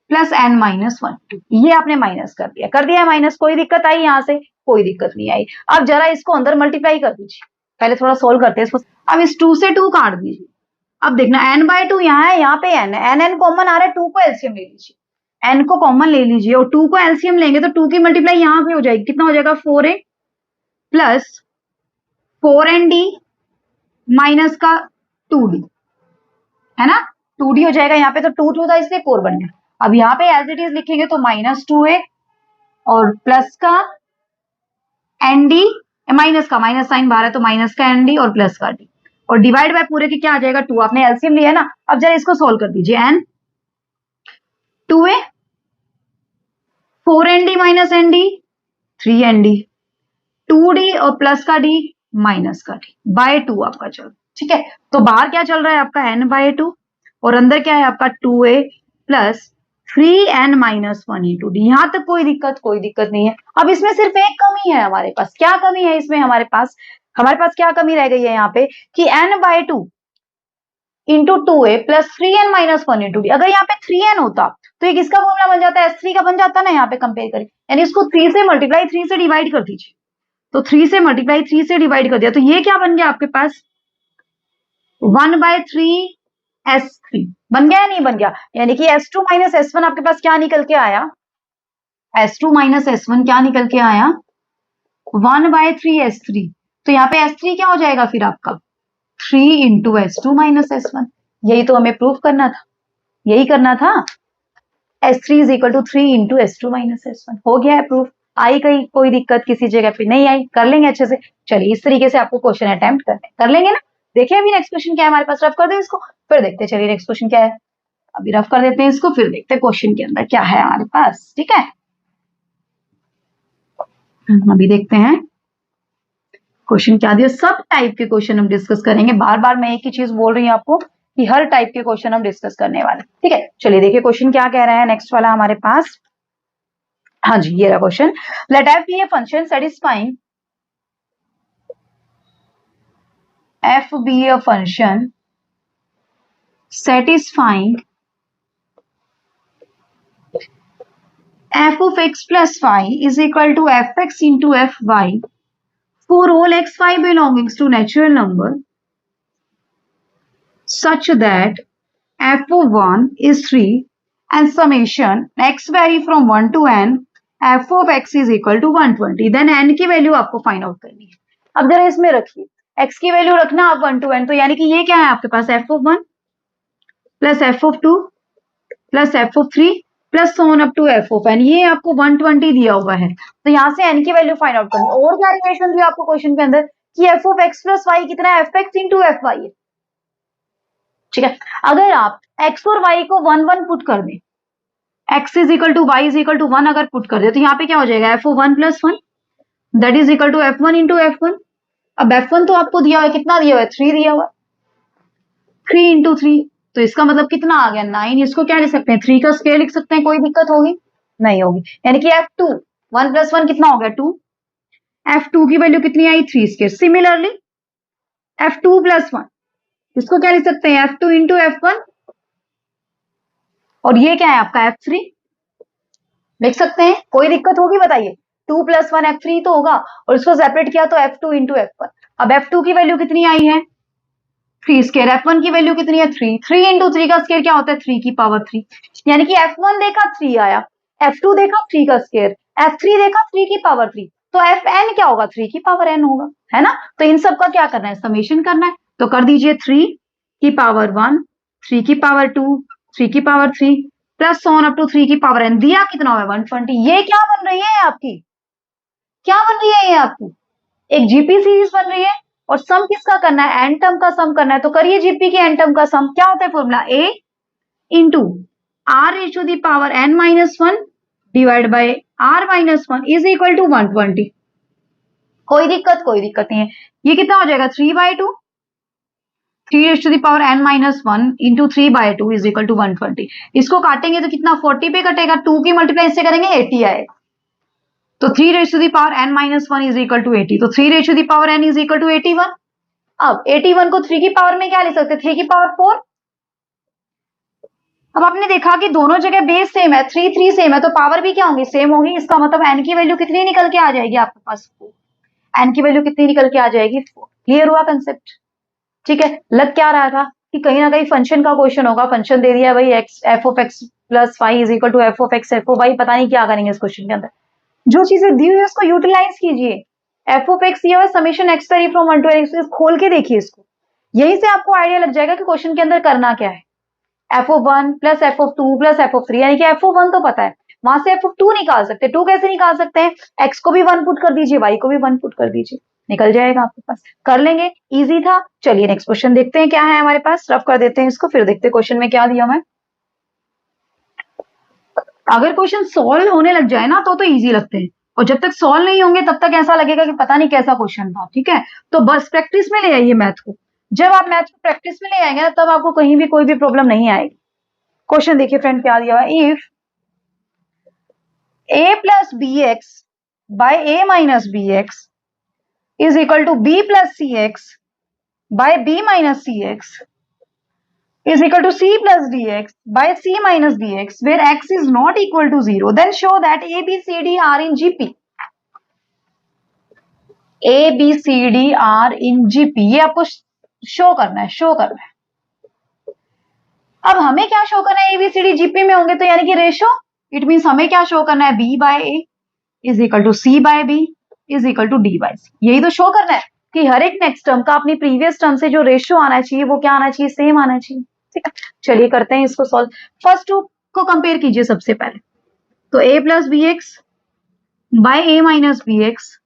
plus n minus 1 ये आपने माइनस कर दिया माइनस। कोई दिक्कत आई यहाँ से, कोई दिक्कत नहीं आई। अब जरा इसको अंदर मल्टीप्लाई कर दीजिए, पहले थोड़ा सोल्व करते हैं इसको। अब इस 2 से 2 काट दीजिए। अब देखना n बाय 2 यहाँ है, यहाँ पे n है, n कॉमन आ रहा है, 2 को एलसीएम ले लीजिए, n को कॉमन ले लीजिए और 2 को एलसीएम लेंगे तो 2 की मल्टीप्लाई यहाँ पे हो जाएगी, कितना हो जाएगा 4a प्लस 4nd माइनस का 2d, है ना, 2d हो जाएगा यहाँ पे, तो 2 था इसलिए 4 बन गया। अब यहाँ पे एज इट इज लिखेंगे तो माइनस 2a और प्लस का nd, माइनस का माइनस साइन बाहर है तो माइनस का nd और प्लस का d, और डिवाइड बाय पूरे के क्या आ जाएगा 2, आपने एलसीएम लिया है ना। अब जरा इसको सोल्व कर दीजिए, n 2a 4nd minus nd 3nd 2d और प्लस का d माइनस का d बाय 2 आपका चल, ठीक है। तो बाहर क्या चल रहा है आपका n बाय 2 और अंदर क्या है आपका 2a plus 3n minus 1 into D. यहां तक कोई दिक्कत नहीं है। अब इसमें सिर्फ एक कमी है हमारे पास, क्या कमी है इसमें हमारे पास क्या कमी रह गई है यहाँ पे कि n by 2 into 2a plus 3n minus 1 into d. अगर यहाँ पे 3n होता तो ये किसका फॉर्मूला बन जाता है, S3 का बन जाता ना, यहाँ पे कंपेयर करें, यानी इसको 3 से मल्टीप्लाई 3 से डिवाइड कर दीजिए, तो 3 से मल्टीप्लाई 3 से डिवाइड कर दिया, तो ये क्या बन गया आपके पास 1/3 S3 बन गया या नहीं बन गया, यानी कि S2 माइनस S1 आपके पास क्या निकल के आया, S2 माइनस S1 क्या निकल के आया 1/3 S3। तो यहाँ पे S3 क्या हो जाएगा फिर आपका 3 इंटू S2 माइनस S1। यही तो हमें प्रूफ करना था, यही करना था। S3 is equal to 3 into S2 minus S1। हो गया है प्रूफ। आई कहीं कोई दिक्कत किसी जगह पे? नहीं आई। कर लेंगे अच्छे से। चलिए इस तरीके से आपको क्वेश्चन अटेम्प्ट कर लेंगे ना। देखिए अभी नेक्स्ट क्वेश्चन क्या है हमारे पास, रफ कर दें इसको, फिर देखते हैं। चलिए नेक्स्ट क्वेश्चन क्या है, अभी रफ कर देते हैं इसको, फिर देखते हैं क्वेश्चन के अंदर क्या है हमारे पास। ठीक है, अभी देखते हैं क्वेश्चन क्या दिया। सब टाइप के क्वेश्चन हम डिस्कस करेंगे। बार बार मैं एक ही चीज बोल रही हूँ आपको कि हर टाइप के क्वेश्चन हम डिस्कस करने वाले। ठीक है, चलिए देखिए क्वेश्चन क्या कह रहा है नेक्स्ट वाला हमारे पास। हाँ जी, ये रहा question. Let f be a function satisfying, f be a function satisfying f of x plus y is equal to fx into fy for all xy belonging to natural number such that f of 1 is 3 and summation x vary from 1 to n f of x is equal to 120। then n की value आपको find out करनी है। अब जरा इसमें रखिए, x की value रखना आप 1 to n, तो यानी कि ये क्या है आपके पास, f of 1 plus f of 2 plus f of 3 plus so on up to f of n। ये आपको 120 दिया हुआ है, तो यहाँ से n की वैल्यू फाइंड आउट करनी। और क्या रिलेशन दिया आपको क्वेश्चन के अंदर कि f of x plus y कितना है, fx into fy है। ठीक है, अगर आप x और y को 1 1 पुट कर दें, x is equal to y is equal to 1 अगर पुट कर दे, तो यहाँ पे क्या हो जाएगा, f of 1 प्लस 1 that is equal to f1 into f1। अब f1 तो आपको दिया हुआ है, कितना दिया हुआ है, 3 दिया हुआ है, 3 इंटू 3, तो इसका मतलब कितना आ गया, 9। इसको क्या लिख सकते हैं, 3 का स्क्वायर लिख सकते हैं, कोई दिक्कत होगी नहीं होगी। यानी कि f2 1 प्लस 1 कितना हो गया 2, f2 की वैल्यू कितनी आई 3 स्क्वायर। सिमिलरली f2 प्लस 1 इसको क्या लिख सकते हैं, f2 इंटू f1, और ये क्या है आपका f3 लिख सकते हैं, कोई दिक्कत होगी बताइए। 2 प्लस 1 f3 तो होगा, और इसको सेपरेट किया तो f2 इंटू f1। अब f2 की वैल्यू कितनी आई है 3 स्क्वायर, f1 की वैल्यू कितनी है 3, 3 इंटू 3 का स्क्वायर क्या होता है 3 की पावर 3। यानी कि f1 देखा 3 आया, f2 देखा 3 का स्क्वायर, f3 देखा 3 की पावर 3, तो fn क्या होगा 3 की पावर n होगा, है ना। तो इन सब का क्या करना है, समेशन करना है। तो कर दीजिए 3 की पावर 1, 3 की पावर 2, 3 की power 3 plus so on up to 3 की पावर n, दिया कितना है 120। ये क्या बन रही है आपकी, क्या बन रही है ये आपकी, एक जीपी सीरीज बन रही है। और सम किसका करना है, एन टर्म का सम करना है। तो करिए जीपी के एन टर्म का सम, क्या होता है formula, a into r raise to the power n minus 1 divide by r minus 1 is equal to 120। कोई दिक्कत नहीं है। ये कितना हो जाएगा 3/2, 3 raise to the power n minus 1 into 3/2 is equal to 120। इसको काटेंगे तो कितना 40 पे कटेगा, 2 की मल्टीप्लाई इससे करेंगे 80 आएगा। तो 3 raise to the power n minus 1 is equal to 80, तो 3 raise to the power n is equal to 81। अब 81 को 3 की पावर में क्या लिख सकते हैं, 3 की पावर 4। अब आपने देखा कि दोनों जगह बेस सेम है, 3 3 सेम है, तो पावर भी क्या होंगी, सेम होगी। इसका मतलब n की वैल्यू कितनी निकल के आ जाएगी आपके पास, 4। n की वैल्यू कितनी निकल के आ जाएगी 4। क्लियर हुआ कंसेप्ट। ठीक है, लग क्या रहा था कि कहीं ना कहीं फंक्शन का क्वेश्चन होगा। फंक्शन दे दिया भाई x f of x plus y is equal to f of x f of y, पता नहीं क्या करेंगे इस क्वेश्चन के अंदर। जो चीजें दी हुई है उसको यूटिलाइज कीजिए। एफ ऑफ एक्स दिया हुआ summation x vary from 1 to n, खोल के देखिए इसको, यहीं से आपको आइडिया लग जाएगा कि क्वेश्चन के अंदर करना क्या है। F of 1 plus F of 2 plus F of 3, यानी कि एफ ऑफ 1 तो पता है, वहां से एफ ऑफ 2 निकाल सकते हैं। 2 कैसे निकाल सकते हैं, एक्स को भी 1 पुट कर दीजिए, वाई को भी 1 पुट कर दीजिए, निकल जाएगा आपके पास। कर लेंगे, इजी था। चलिए नेक्स्ट क्वेश्चन देखते हैं क्या है हमारे पास, रफ कर देते हैं इसको, फिर देखते हैं क्वेश्चन में क्या दिया मैं। अगर क्वेश्चन सॉल्व होने लग जाए ना तो इजी लगते हैं, और जब तक सॉल्व नहीं होंगे तब तक ऐसा लगेगा कि पता नहीं कैसा क्वेश्चन था। ठीक है, तो बस प्रैक्टिस में ले आइए मैथ को। जब आप मैथ को प्रैक्टिस में ले आएंगे ना, तब आपको कहीं भी कोई भी प्रॉब्लम नहीं आएगी। क्वेश्चन देखिए फ्रेंड क्या दिया हुआ है, if a plus b x by a minus b x is equal to b plus C x by b minus C x is equal to c plus dx by c minus dx where x is not equal to 0, then show that a, b, c, d are in GP. a, b, c, d are in GP, ये आपको show करना है, अब हमें क्या show करना है, a, b, c, d GP में होंगे, तो यानी कि रेशो, इट मीन्स हमें क्या शो करना है, b by a is equal to c by b is equal to d by c, यही तो शो करना है। कि हर एक नेक्स्ट टर्म का अपनी प्रीवियस टर्म से जो रेशियो आना चाहिए वो क्या आना चाहिए, सेम आना चाहिए। ठीक है, चलिए करते हैं इसको सॉल्व। फर्स्ट टू को कंपेयर कीजिए सबसे पहले। तो a plus b x by a minus b x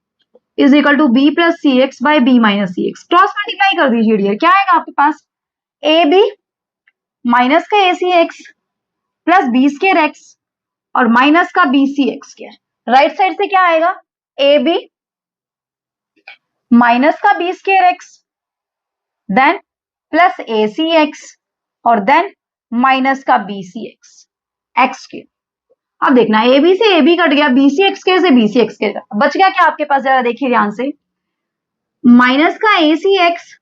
is equal to b plus C x by b minus C x. Cross multiply कर दीजिए डियर, क्या आएगा आपके पास, ए बी माइनस का A C X plus B square X और minus का B C X square. Right side से क्या आएगा, ए बी माइनस का B square X then plus A C X और देन माइनस का B C X X square. अब देखना ए बी से ए बी कट गया, बी सी एक्स स्केयर से बी सी एक्स स्केयर, बच गया क्या आपके पास, जरा देखिए ध्यान से, माइनस का A C X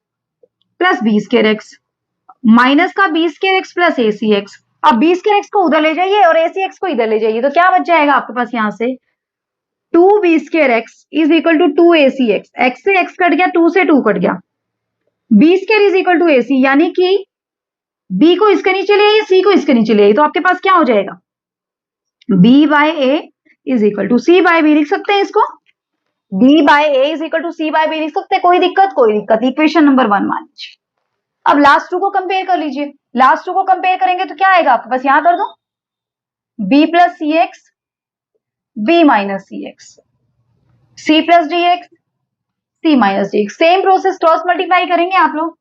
plus B square X minus का B square X plus A C X. अब बी स्केयर एक्स को उधर ले जाइए और ए सी एक्स को इधर ले जाइए, तो क्या बच जाएगा आपके पास यहाँ से, 2b square x is equal to 2ac x, x से एक्स कट गया, 2 से 2 कट गया, b square is equal to ac, यानी कि b को इसके नीचे ले आइए, c को इसके नीचे ले आइए, तो आपके पास क्या हो जाएगा, b by a is equal to c by b, लिख सकते हैं इसको, b by a is equal to c by b लिख सकते हैं, कोई दिक्कत, कोई दिक्कत। इक्वेशन नंबर 1 मान लीजिए। अब लास्ट टू को कंपेयर कर लीजिए, लास्ट टू को कंपेयर करेंगे तो क्या आएगा आपके पास, यहां कर दो, b प्लस सी एक्स b माइनस सी X, c plus D X c minus D X. Same process, cross multiply करेंगे आप लोग,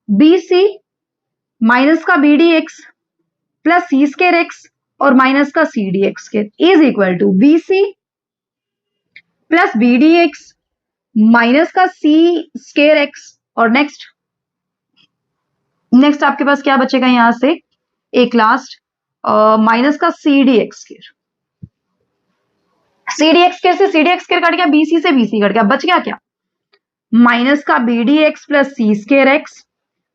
बी सी माइनस का B D X plus C square X और माइनस का C D X square is equal to B C plus B D X minus का C square X और next आपके पास क्या बचेगा यहां से, एक लास्ट माइनस का C D X square, C D X square से C D X square cut गया, बीसी से बीसी कट गया, बच गया क्या, माइनस का B D X plus C square x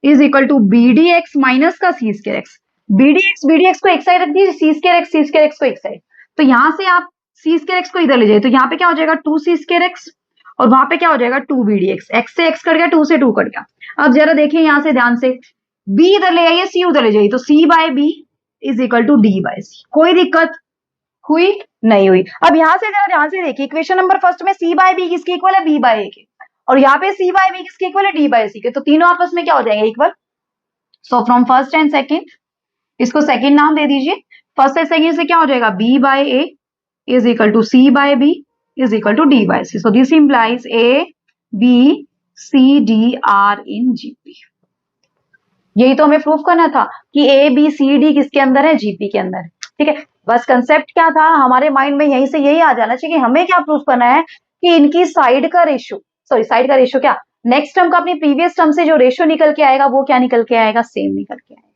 is equal to B D X minus का C square X. B D X को एक साइड रख दीजिए, सी स्केयर एक्स को एक साइड, तो यहां से आप सी स्केयर एक्स को इधर ले जाइए, तो यहाँ पे क्या हो जाएगा 2 सी स्केयर एक्स और वहां पे क्या हो जाएगा 2 बी डी एक्स, एक्स से एक्स कट गया, 2 से 2 कट गया। अब जरा देखिए यहां से ध्यान से, बी इधर ले आइए, सी उधर ले जाइए, तो C by B is equal to D by C. कोई दिक्कत हुई, नहीं हुई। अब यहां से जरा ध्यान से देखिए, इक्वेशन नंबर फर्स्ट में सी बाय बी किसके इक्वल है, बी बाय ए के, और यहाँ पे सी बाय बी किसके इक्वल है, डी बाय सी के, तो तीनों आपस में क्या हो जाएंगे, equal. So from first and second, इसको सेकंड नाम दे दीजिए, फर्स्ट एंड सेकंड से क्या हो जाएगा, b by a is equal to c by B is equal to D by c. So this implies a b c d are in GP. यही तो हमें प्रूफ करना था कि ए बी सी डी किसके अंदर है, जीपी के अंदर है। ठीक है, बस कंसेप्ट क्या था हमारे माइंड में, यहीं से यही आ जाना चाहिए कि हमें क्या प्रूफ करना है कि इनकी साइड का रेशियो, साइड का रेशियो क्या, नेक्स्ट टर्म का अपनी प्रीवियस टर्म से जो रेशियो निकल के आएगा वो क्या निकल के आएगा, सेम निकल के आएगा।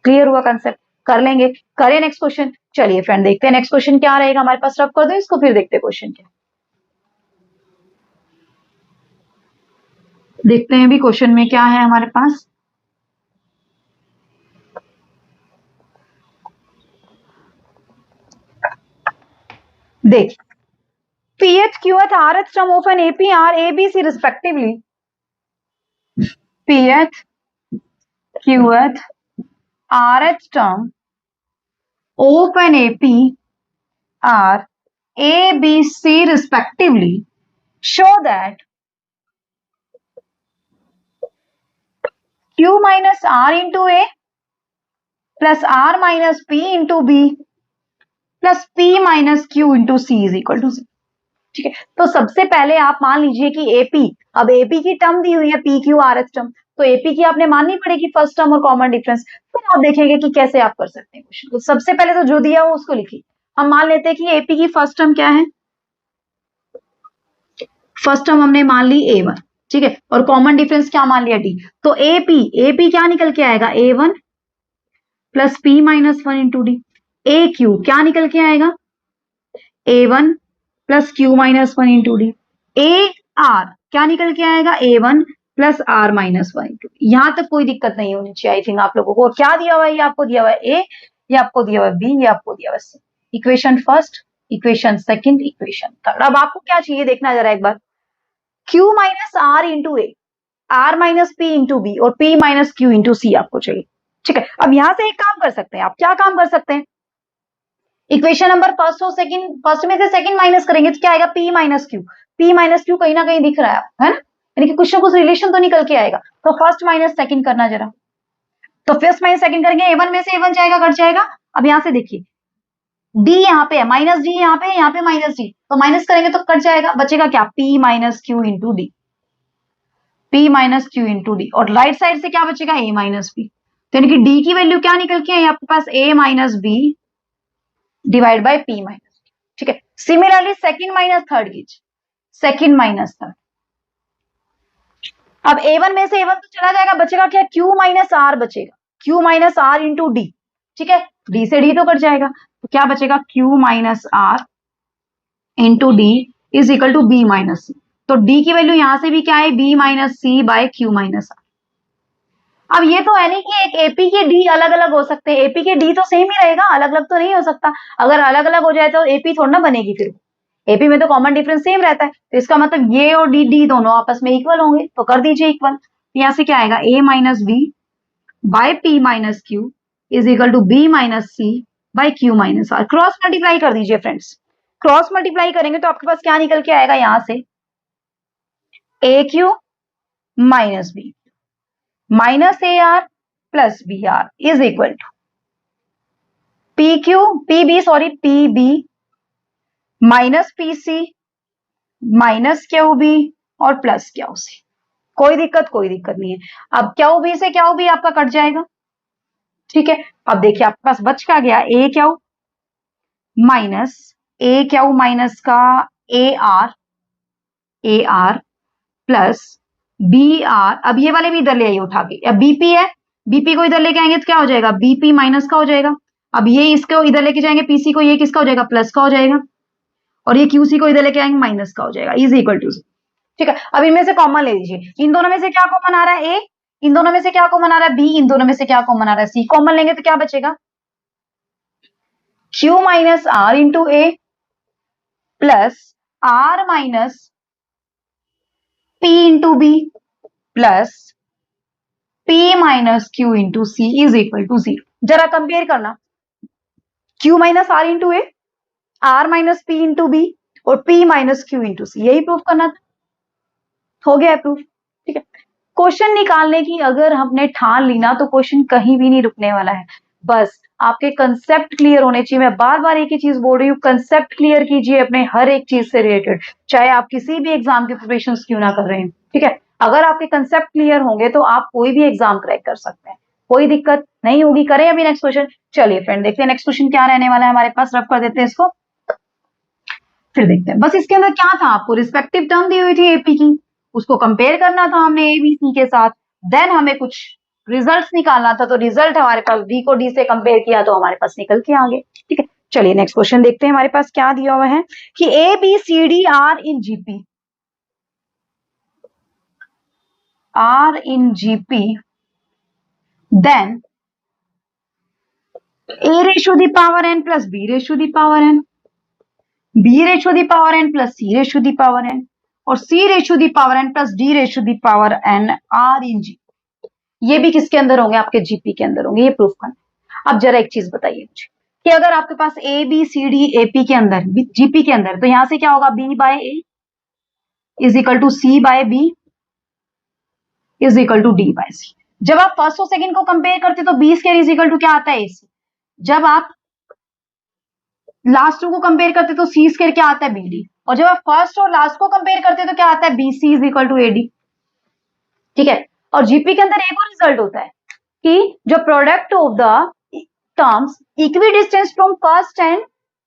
क्लियर हुआ कंसेप्ट, कर लेंगे, करें नेक्स्ट क्वेश्चन। चलिए फ्रेंड देखते हैं नेक्स्ट क्वेश्चन क्या रहेगा हमारे पास, रब कर दो इसको, फिर देखते हैं क्वेश्चन क्या, देखते हैं भी क्वेश्चन में क्या है हमारे पास। देख, pth qth rth term of an AP are ABC respectively, pth qth rth term of an AP are ABC respectively, show that q minus r into a plus r minus p into b plus p minus Q into c is equal to 0। ठीक है, तो सबसे पहले आप मान लीजिए कि AP, अब एपी की टर्म दी हुई है P Q R S term, तो एपी की आपने माननी पड़ेगी फर्स्ट टर्म और कॉमन डिफरेंस। फिर आप देखेंगे कि कैसे आप कर सकते हैं क्वेश्चन को। सबसे पहले तो जो दिया हो उसको लिखिए। हम मान लेते हैं कि एपी की फर्स्ट टर्म क्या है, फर्स्ट टर्म हमने मान ली a1, ठीक है, और कॉमन डिफरेंस क्या मान लिया d, तो एपी क्या निकल के आएगा, a1 plus p minus 1 into D. A Q क्या निकल के आएगा, a1 plus Q minus 1 into D. A R क्या निकल के आएगा, a1 plus R minus 1 into D. यहां तक कोई दिक्कत नहीं होनी चाहिए आई थिंक आप लोगों को। क्या दिया हुआ है, ये आपको दिया हुआ है ए, ये आपको दिया हुआ है बी, ये आपको दिया हुआ है C. Equation first, equation second, equation third. अब आपको क्या चाहिए देखना जरा एक बार, q minus are into A, R minus P into B और p minus Q into C आपको चाहिए। ठीक है, अब यहां से एक काम कर सकते हैं आप, क्या काम कर सकते हैं, इक्वेशन नंबर फर्स्ट और सेकंड, फर्स्ट में से सेकंड माइनस करेंगे तो क्या आएगा, p minus Q. p minus Q कहीं ना कहीं दिख रहा है ना, यानी कि कुछ ना कुछ रिलेशन तो निकल के आएगा। तो फर्स्ट माइनस सेकंड करना जरा, तो फर्स्ट माइनस सेकंड करेंगे, A1 में से A1 जाएगा, कट जाएगा। अब यहां से देखिए D यहाँ पे है, माइनस डी यहाँ पे माइनस डी, तो माइनस करेंगे तो कट जाएगा, बचेगा क्या, P minus Q into D, P minus Q into d, और राइट साइड से क्या बचेगा, A माइनस बी। तो यानी कि D की वैल्यू क्या निकल के आई आपके पास, A minus b divide by P minus, ठीक है। सिमिलरली सेकंड माइनस थर्ड कीजिए, सेकंड माइनस थर्ड। अब A1 में से A1 तो चला जाएगा, बचेगा क्या, Q माइनस आर बचेगा, Q minus are into d, ठीक है। D से D तो कट जाएगा, तो क्या बचेगा, Q minus are into D is equal to B minus C. तो D की वैल्यू यहां से भी क्या है, B minus c by Q minus r. अब ये तो है नहीं कि एक AP के D अलग अलग हो सकते हैं, AP के D तो सेम ही रहेगा, अलग अलग तो नहीं हो सकता। अगर अलग अलग हो जाए तो AP थोड़ा ना बनेगी, फिर AP में तो कॉमन डिफरेंस सेम रहता है, तो इसका मतलब ये और D दोनों आपस में इक्वल होंगे, तो कर दीजिए इक्वल। यहां से क्या आएगा, A minus b by P minus q is equal to B minus c by Q minus आर। क्रॉस मल्टीप्लाई कर दीजिए फ्रेंड्स, क्रॉस मल्टीप्लाई करेंगे तो आपके पास क्या निकल के आएगा, यहां से AQ minus b minus AR plus BR is equal to PB minus PC minus QB और प्लस QC। कोई दिक्कत नहीं है। अब QB से QB आपका कट जाएगा, ठीक है। अब देखिए आपके पास बच क्या गया, AQ माइनस का AR प्लस BR। अब ये वाले भी इधर ले आइए उठा के, अब BP है, BP को इधर लेके आएंगे तो क्या हो जाएगा, BP माइनस का हो जाएगा। अब ये इसको इधर लेके जाएंगे PC को, ये किसका हो जाएगा, प्लस का हो जाएगा, और ये QC को इधर लेके आएंगे माइनस का हो जाएगा, इज इक्वल टू, ठीक है। अब इनमें से कॉमन ले लीजिए, इन दोनों में से क्या कॉमन आ रहा है, A, इन दोनों में से क्या कॉमन आ रहा है, B, इन दोनों में से क्या कॉमन आ रहा है, C। कॉमन लेंगे तो क्या बचेगा, Q minus R into A plus R minus P into B plus P minus Q into C is equal to 0। जरा कंपेयर करना, Q minus R into A, R minus P into B और P minus Q into C, यही proof करना था, हो गया proof, ठीक है। क्वेश्चन निकालने की अगर हमने ठान ली ना, तो क्वेश्चन कहीं भी नहीं रुकने वाला है, बस आपके कंसेप्ट क्लियर होने चाहिए। मैं बार बार एक ही चीज बोल रही हूँ, कंसेप्ट क्लियर कीजिए अपने हर एक चीज से रिलेटेड, चाहे आप किसी भी एग्जाम के प्रिपरेशन क्यों ना कर रहे हैं, ठीक है। अगर आपके कंसेप्ट क्लियर होंगे तो आप कोई भी एग्जाम क्रैक कर सकते हैं, कोई दिक्कत नहीं होगी। करें अभी नेक्स्ट क्वेश्चन, चलिए फ्रेंड देखते हैं नेक्स्ट क्वेश्चन क्या रहने वाला है हमारे पास, रफ कर देते हैं इसको, फिर देखते हैं। बस इसके अंदर क्या था, आपको रिस्पेक्टिव टर्म दी हुई थी एपी की, उसको कंपेयर करना था हमने ABC के साथ, देन हमें कुछ रिजल्ट्स निकालना था, तो रिजल्ट हमारे पास B को D से कंपेयर किया तो हमारे पास निकल के आ गए, ठीक है। चलिए नेक्स्ट क्वेश्चन देखते हैं हमारे पास क्या दिया हुआ है कि ABCD are in GP then A ratio the power n plus B ratio the power n, B ratio the power n plus C ratio the power n और C ratio the power n plus D ratio the power n are in G. ये भी किसके अंदर होंगे, आपके GP के अंदर होंगे, ये प्रूफ करना। अब जरा एक चीज बताइए मुझे कि अगर आपके पास ABCD AP के अंदर जीपी के अंदर, तो यहां से क्या होगा, B by A is equal to C by B is equal to D by C। जब आप फर्स्ट और सेकंड को कंपेयर करते तो B square is equal to क्या आता है, AC। जब आप लास्ट टू को कंपेयर करते तो C स्क्वायर क्या आता है, BD। और जब आप फर्स्ट और लास्ट को कंपेयर करते तो क्या आता है, BC is equal to AD, ठीक है। और जीपी के अंदर एक और रिजल्ट होता है कि जो product of the terms equidistance from first and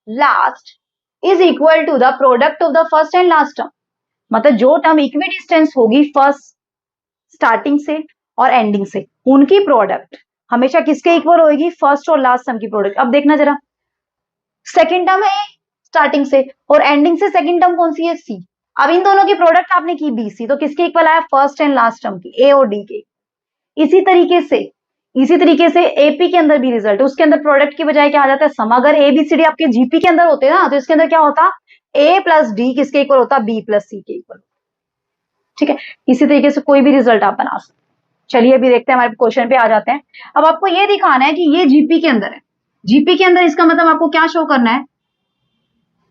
last is equal to the product of the first and last term. मतलब जो टर्म इक्वी डिस्टेंस होगी फर्स्ट स्टार्टिंग से और एंडिंग से, उनकी प्रोडक्ट हमेशा किसके इक्वल होगी, फर्स्ट और लास्ट टर्म की प्रोडक्ट। अब देखना जरा, सेकेंड टर्म है स्टार्टिंग से और एंडिंग से सेकेंड टर्म कौन सी है, सी। अब इन दोनों की प्रोडक्ट आपने की BC, तो किसके इक्वल आया, फर्स्ट एंड लास्ट टर्म की, A और D के। इसी तरीके से AP के अंदर भी रिजल्ट है, उसके अंदर प्रोडक्ट की बजाय क्या आ जाता है, सम। अगर ABCD आपके GP के अंदर होते ना, तो इसके अंदर क्या होता, A प्लस D किसके इक्वल होता, B प्लस C के इक्वल, ठीक है। इसी तरीके से कोई भी रिजल्ट आप बना सकते। चलिए अभी देखते हैं, हमारे क्वेश्चन पे आ जाते हैं। अब आपको ये दिखाना है कि ये जीपी के अंदर है, जीपी के अंदर इसका मतलब आपको क्या शो करना है,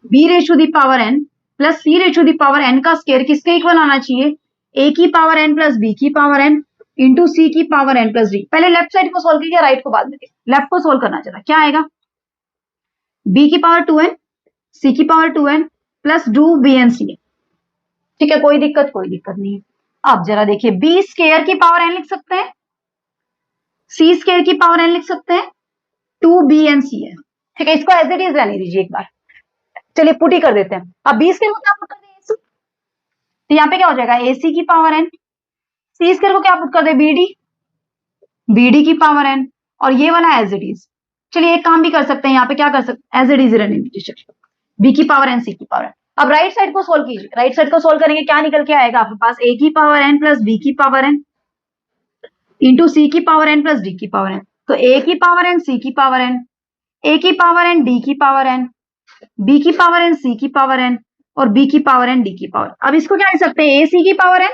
B ratio the power n plus C ratio the power n का स्क्वायर किसके इक्वल आना चाहिए, ए की पावर एन प्लस बी की पावर एन इंटू सी की पावर एन प्लस डी। पहले लेफ्ट साइड को सोल्व कीजिए, राइट को बाद में। लेफ्ट को सोल्व करना चाहता, क्या आएगा? बी की पावर 2n सी की पावर 2n प्लस 2bn सी। ठीक है, कोई दिक्कत नहीं है। अब जरा देखिए, बी स्क्वायर की पावर एन लिख सकते हैं, सी स्क्वायर की पावर एन लिख सकते हैं, 2bn सी है। ठीक है, इसको एज इट इज रहने दीजिए एक बार। चलिए पुट ही कर देते हैं। अब बी स्क्वायर को क्या पुट कर दें? तो यहाँ पे क्या हो जाएगा? एसी की पावर एन, सी स्क्वायर को क्या पुट कर दे? बीडी की पावर एन, और ये वाला एज इट इज। चलिए एक काम भी कर सकते हैं, यहाँ पे क्या कर सकते हैं? एज इट इज रहने दीजिए, बी की पावर एन सी की पावर एन। अब राइट साइड को सोल्व कीजिए, राइट साइड को सोल्व करेंगे, क्या निकल के आएगा आपके पास? ए की पावर एन प्लस बी की पावर एन इंटू सी की पावर एन प्लस डी की पावर एन। तो ए की पावर एन सी की पावर एन, ए की पावर एन डी की पावर एन, बी की पावर एन सी की पावर एन, और बी की पावर एन डी की पावर। अब इसको क्या लिख सकते हैं? ए सी की पावर एन,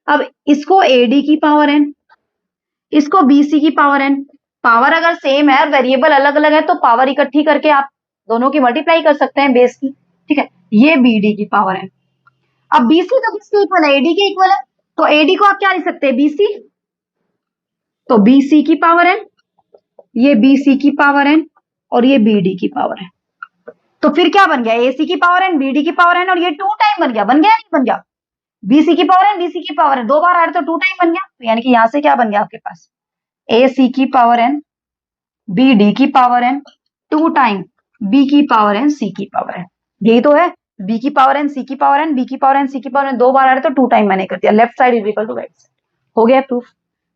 अब इसको ए डी की पावर एन, इसको बी सी की पावर एन। पावर अगर सेम है, वेरिएबल अलग अलग है, तो पावर इकट्ठी करके आप दोनों की मल्टीप्लाई कर सकते हैं बेस की। ठीक है, ये बी डी की पावर है। अब बीसी तो किसके इक्वल है? एडी के इक्वल है, तो एडी को आप क्या लिख सकते हैं? बीसी, तो बीसी की पावर एन, ये बीसी की पावर एन, और ये बीडी की पावर है। तो फिर क्या बन गया? एसी की पावर एन, बीडी की पावर एन, और ये 2 टाइम बन गया नहीं बन गया? बीसी की पावर एन, बीसी की पावर एन, 2 बार आ रहे तो 2 टाइम बन गया। तो यानी कि यहां से क्या बन गया आपके पास? ए सी की पावर एन बी डी की पावर एन 2 टाइम बी की पावर एन सी की पावर एन। यही तो है, बी की पावर एन सी की पावर एन, बी की पावर एन सी की पावर एन, 2 बार आ रहे तो 2 टाइम मैंने कर दिया। Left side is equal to right side, हो गया प्रूफ।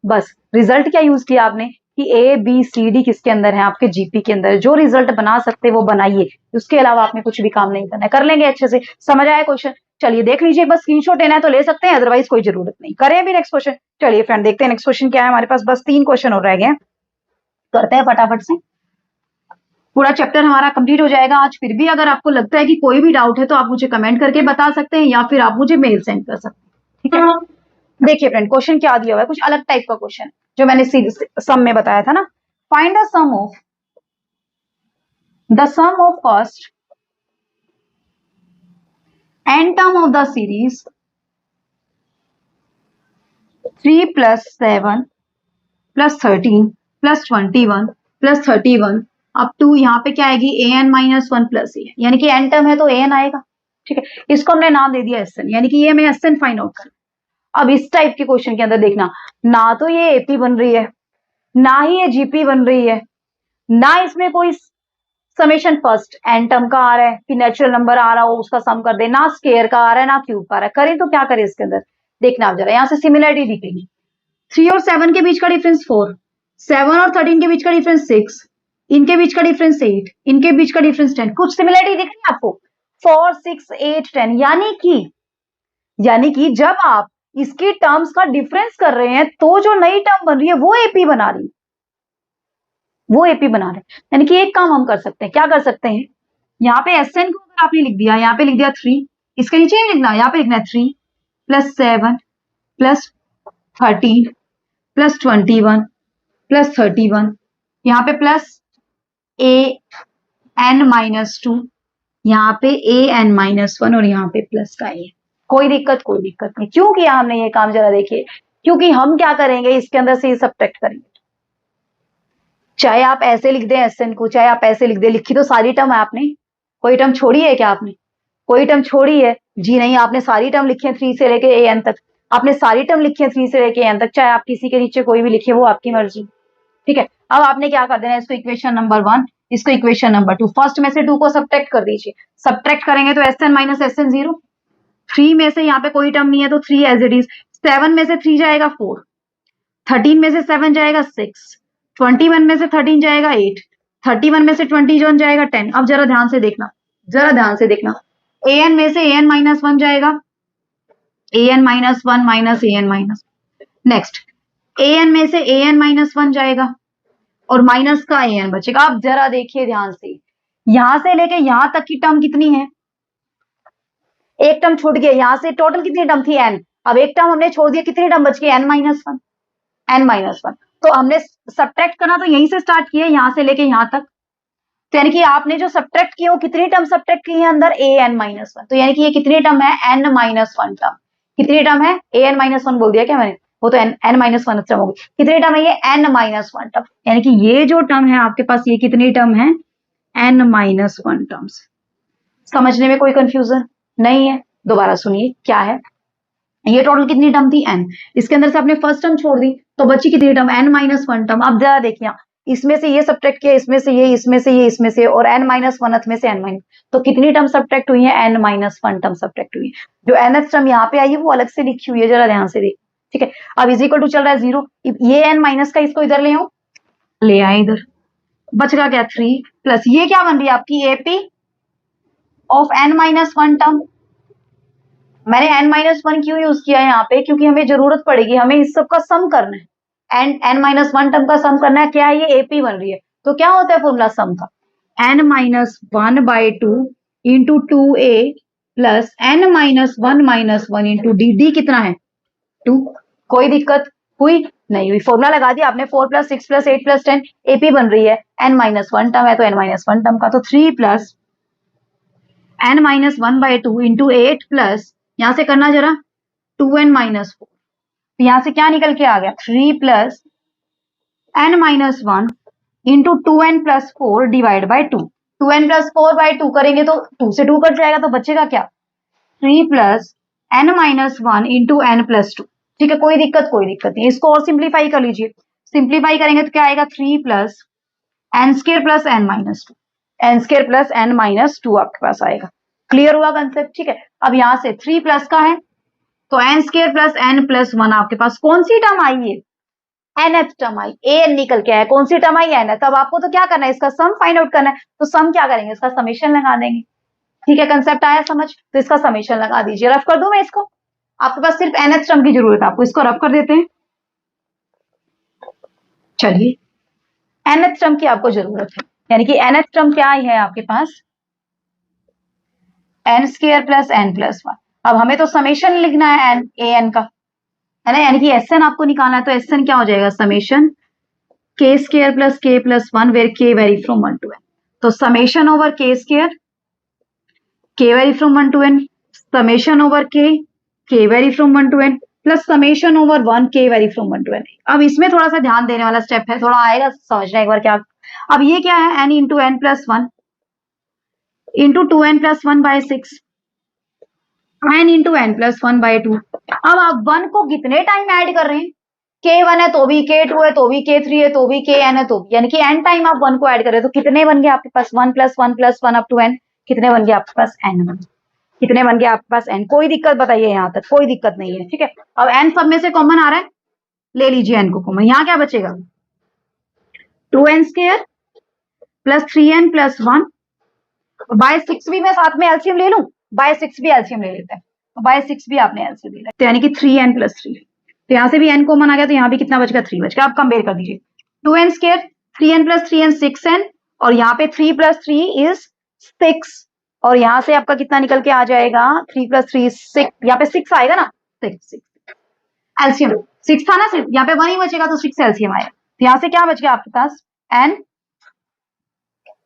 बस रिजल्ट क्या यूज किया आपने कि ए बी सी डी किसके अंदर है? आपके जीपी के अंदर। जो रिजल्ट बना सकते वो बनाइए, उसके अलावा आपने कुछ भी काम नहीं करना है। कर लेंगे अच्छे से। समझ आया क्वेश्चन? चलिए देख लीजिए, बस स्क्रीनशॉट लेना है तो ले सकते हैं, अदरवाइज कोई जरूरत नहीं। करें भी नेक्स्ट क्वेश्चन। चलिए फ्रेंड देखते हैं नेक्स्ट क्वेश्चन क्या है हमारे पास। बस 3 क्वेश्चन और रह गए, करते हैं फटाफट से, पूरा चैप्टर हमारा कंप्लीट हो जाएगा आज। फिर भी अगर आपको लगता है कि कोई भी डाउट है तो आप मुझे कमेंट करके बता सकते हैं, या फिर आप मुझे मेल सेंड कर सकते हैं। ठीक है, देखिए फ्रेंड क्वेश्चन क्या दिया हुआ है, कुछ अलग टाइप का क्वेश्चन जो मैंने सम में बताया था ना। Find the sum of first n term of the series 3 + 7 + 13 + 21 + 31 up to यहाँ पे क्या आएगी? an - 1 + a, यानी कि n टर्म है तो an आएगा। ठीक है, इसको हमने नाम दे दिया Sn, यानी कि ये हमें Sn फाइंड आउट करना। अब इस टाइप के क्वेश्चन के अंदर देखना, ना तो ये एपी बन रही है, ना ही ये जीपी बन रही है, ना इसमें कोई समेशन फर्स्ट एन टर्म का आ रहा है कि नेचुरल नंबर आ रहा हो उसका सम कर दे, ना स्केयर का आ रहा है, ना क्यूब का आ रहा है। करें तो क्या करें इसके अंदर? देखना आप जरा, यहां से सिमिलरिटी दिखेगी। 3 और 7 के बीच का डिफरेंस 4, 7 और 13 के बीच का डिफरेंस 6, इनके बीच का डिफरेंस 8, इनके बीच का डिफरेंस 10। कुछ सिमिलरिटी दिख रही है आपको? 4, 6, 8, 10, यानी कि जब आप इसकी टर्म्स का डिफरेंस कर रहे हैं तो जो नई टर्म बन रही है वो एपी बना रही है, यानी कि एक काम हम कर सकते हैं, क्या कर सकते हैं? यहाँ पे Sn को अगर आपने लिख दिया, यहाँ पे लिख दिया 3, इसके नीचे नहीं लिखना, यहाँ पे लिखना है 3 + 7 + 13 + 21 + 31, यहाँ पे प्लस an-2, यहाँ पे an-1, और यहाँ पे प्लस का a। कोई दिक्कत नहीं। क्यों किया हमने ये काम? जरा देखिए, क्योंकि हम क्या करेंगे, इसके अंदर से ये सब्ट्रैक्ट करेंगे। चाहे आप ऐसे लिख दें Sn को, चाहे आप ऐसे लिख दें, लिखी तो सारी टर्म है आपने, कोई टर्म छोड़ी है क्या आपने? कोई टर्म छोड़ी है? जी नहीं, आपने सारी टर्म लिखी है 3 से लेके an तक, आपने सारी टर्म लिखी है 3 से लेके n तक, चाहे आप किसी के नीचे कोई भी लिखे, वो आपकी मर्जी। ठीक है, अब आपने क्या कर देना है, इसको इक्वेशन नंबर 1, इसको इक्वेशन नंबर 2, फर्स्ट में से 2 को सब्ट्रैक्ट कर दीजिए। सब्ट्रैक्ट करेंगे तो Sn - Sn 0, 3 में से यहाँ पे कोई टर्म नहीं है तो 3 एज इट इज, 7 में से 3 जाएगा 4, 13 में से 7 जाएगा 6, 21 में से 13 जाएगा 8, 31 में से 21 जाएगा 10। अब जरा ध्यान से देखना, an में से an - 1 जाएगा, an - 1 - an-, नेक्स्ट an में से an - 1 जाएगा और माइनस का an बचेगा। अब जरा देखिए ध्यान से, यहां से लेके यहां तक की टर्म कितनी है? एक टर्म छूट गया, यहां से टोटल कितनी टर्म थी? n। अब एक टर्म हमने छोड़ दिया, कितनी टर्म बच गई? n-1। तो हमने सब्ट्रैक्ट करना तो यहीं से स्टार्ट किया, यहां से लेके यहां तक, तो यानी कि आपने जो सब्ट्रैक्ट किया वो कितनी टर्म सब्ट्रैक्ट की है अंदर? an - 1। तो यानी कि ये कितनी टर्म है? n - 1 term. कितनी टर्म है, an माइनस वन बोल दिया क्या मैंने, वो तो n माइनस वन टर्म होगी। कितनी टर्म है ये, n माइनस वन टर्म, यानी कि ये जो टर्म है आपके पास ये कितनी टर्म है, n माइनस वन टर्म्स। समझने में कोई कंफ्यूजन नहीं है, दोबारा सुनिए क्या है। ये टोटल कितनी टर्म थी, n, इसके अंदर से आपने फर्स्ट टर्म छोड़ दी तो बची कितनी term, n minus one term. अब जरा देखिए इसमें से ये सब्ट्रैक्ट किया, इसमें से ये, इसमें से ये, इसमें से, और n माइनस वन में से n माइनस, तो कितनी टर्म सब्ट्रैक्ट हुई है, n minus one term subtract हुई है। जो nth टर्म यहाँ पे आई है वो अलग से लिखी हुई है, जरा ध्यान से देख, ठीक है। अब इज इक्वल टू चल रहा है 0, ये n माइनस का इसको इधर ले आओ, ले आए इधर, बचेगा क्या 3 प्लस ये क्या बन रही है आपकी AP of n minus one term. मैंने n माइनस वन क्यों यूज किया है यहाँ पे, क्योंकि हमें जरूरत पड़ेगी, हमें इस सब का सम करना है, and n minus one term का सम करना है, क्या है ये AP बन रही है। तो क्या होता है फॉर्मूला सम का, n minus one by two into two A plus n minus one into D कितना है 2। कोई दिक्कत हुई नहीं हुई, फॉर्मूला लगा दिया आपने, 4 प्लस 6 प्लस 8 प्लस 10 AP बन रही है, n माइनस वन टर्म है तो n माइनस वन टर्म का, तो 3 plus n minus one by two into eight plus, यहां से करना जरा 2n माइनस फोर, तो यहां से क्या निकल के आ गया 3 plus n minus one into 2n plus four divide by 2। 2n plus four by two करेंगे तो 2 से 2 कट जाएगा, तो बचेगा क्या 3 plus n minus one into n plus two. ठीक है, कोई दिक्कत नहीं, इसको और सिंप्लीफाई कर लीजिए, सिंप्लीफाई करेंगे तो क्या आएगा 3 plus n square plus n minus two, n square plus n minus two आपके पास आएगा। क्लियर हुआ कंसेप्ट, ठीक है। अब यहां से 3 प्लस का है तो n square plus N plus one आपके पास कौन सी टर्म आई है, nth टर्म आई, an निकल के आया, कौन सी टर्म आई nth। अब आपको तो क्या करना है, इसका सम फाइंड आउट करना है, तो सम क्या करेंगे, इसका समेशन लगा देंगे। ठीक है, कंसेप्ट आया समझ, तो इसका समेशन लगा दीजिए। रफ कर दूं मैं इसको, आपके पास सिर्फ nth टर्म की जरूरत है, आपको इसको रफ कर देते हैं। चलिए nth टर्म की आपको जरूरत है, यानी कि nth टर्म क्या है आपके पास, N square plus N plus one. अब हमें तो समेशन लिखना है एन ए एन का, है ना, यानी कि एस एन आपको निकालना है, तो एस एन क्या हो जाएगा, summation K square plus K plus one where K vary from one to N. तो समेशन ओवर के square, K vary from one to N, summation over K vary from one to N, plus summation over one K vary from one to N. अब इसमें थोड़ा सा ध्यान देने वाला step है, थोड़ा आएगा समझना एक बार क्या। अब ये क्या है, n into n plus one into two N plus one by six, n into n plus one by two. अब आप वन को कितने टाइम ऐड कर रहे हैं, के वन है तो भी, के टू है तो भी, के थ्री है तो भी, के एन है तो भी, यानी कि एन टाइम आप वन को ऐड कर रहे हैं, तो कितने बन गए आपके पास, one plus one up to N, कितने बन गए आपके पास एन, कितने बन गए आपके पास एन। कोई दिक्कत बताइए, यहां तक कोई दिक्कत नहीं है, ठीक है। अब एन सब में से कॉमन आ रहा है, ले लीजिए एन को कॉमन, यहां क्या बचेगा 2n square plus 3n plus one by 6 भी मैं साथ में एलसीएम ले लूं, बाय 6 भी एलसीएम ले लेते हैं, तो बाय 6 भी आपने एलसीएम ले लिया, तो यानी कि 3n प्लस 3, तो यहां से भी n कॉमन आ गया, तो यहां भी कितना बचेगा 3 बचेगा। आप कंपेयर कर दीजिए 2n square 3n plus 3n 6n, और यहाँ पे 3 प्लस 3 इज 6, और यहां से आपका कितना निकल के आ जाएगा 3 प्लस 3 6, यहाँ पे 6 आएगा ना, 6 एलसीएम 6 था ना, सिर्फ यहाँ पे 1 ही बचेगा, तो 6 एलसीएम आएगा। तो यहां से क्या बच गया आपके पास n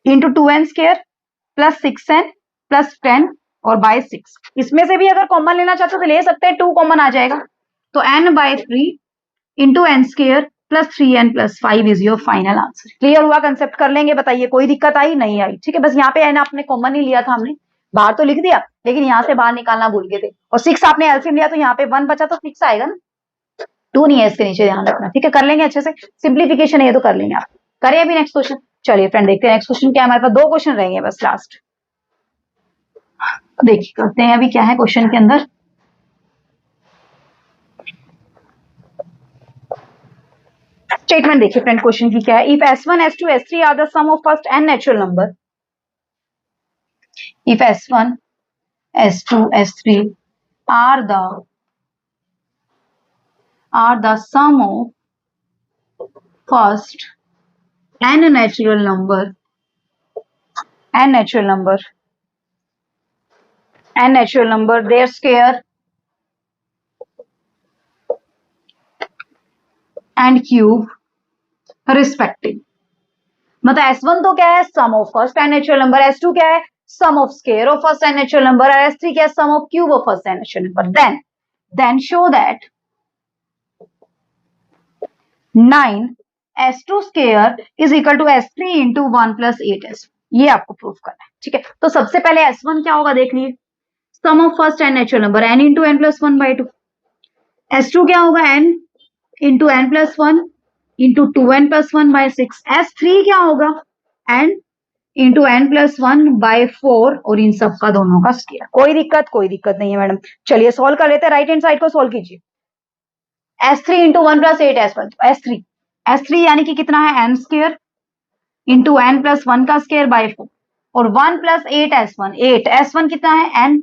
into 2n square plus 6n plus 10 और बाय 6। इसमें से भी अगर कॉमन लेना चाहते हो तो ले सकते हैं, 2 कॉमन आ जाएगा, तो n by 3 into n square plus 3n plus 5 is your final answer. Clear हुआ कंसेप्ट, कर लेंगे, बताइए कोई दिक्कत आई नहीं आई, ठीक है। बस यहाँ पे n आपने कॉमन ही लिया था, हमने बाहर तो लिख दिया लेकिन यहाँ से बाहर निकालना भूल गए थे, और 6 आपने एलसीएम लिया तो यहाँ पे 1 बचा तो 6 आएगा ना, 2 नहीं है इसके नीचे, ध्यान रखना, ठीक है। कर लेंगे अच्छे से, सिंप्लीफिकेशन है ये तो कर लेंगे आप। करें अभी नेक्स्ट क्वेश्चन, चलिए फ्रेंड देखते हैं नेक्स्ट क्वेश्चन क्या है, हमारे पास 2 क्वेश्चन रहेंगे बस लास्ट, देखिए करते हैं अभी क्या है क्वेश्चन के अंदर। स्टेटमेंट देखिए फ्रेंड क्वेश्चन की क्या है, if S1 S2 S3 are the sum of first n natural number, if S1 S2 S3 are the sum of first n natural number their square and cube respective। मतलब S1 तो क्या है, sum of first n natural number, S2 क्या है, sum of square of first n natural number, और S3 क्या है, sum of cube of first n natural number. Then then show that 9s2 square is equal to s3 into 1 plus 8s। ये आपको proof करना है, ठीक है। तो सबसे पहले s1 क्या होगा देख लीजिए, sum of first and natural number n into n plus 1/2। s2 क्या होगा n into n plus 1 into 2n plus 1/6। s3 क्या होगा n इंटू n प्लस 1/4 और इन सब का दोनों का स्क्वायर। कोई दिक्कत नहीं है मैडम। चलिए सॉल्व कर लेते हैं, राइट हैंड साइड को सॉल्व कीजिए। s3 इंटू 1 प्लस 8 s3 यानी कि कितना है n square into n plus 1 का स्क्वायर बाय 4 और 1 प्लस 8 s1 कितना है n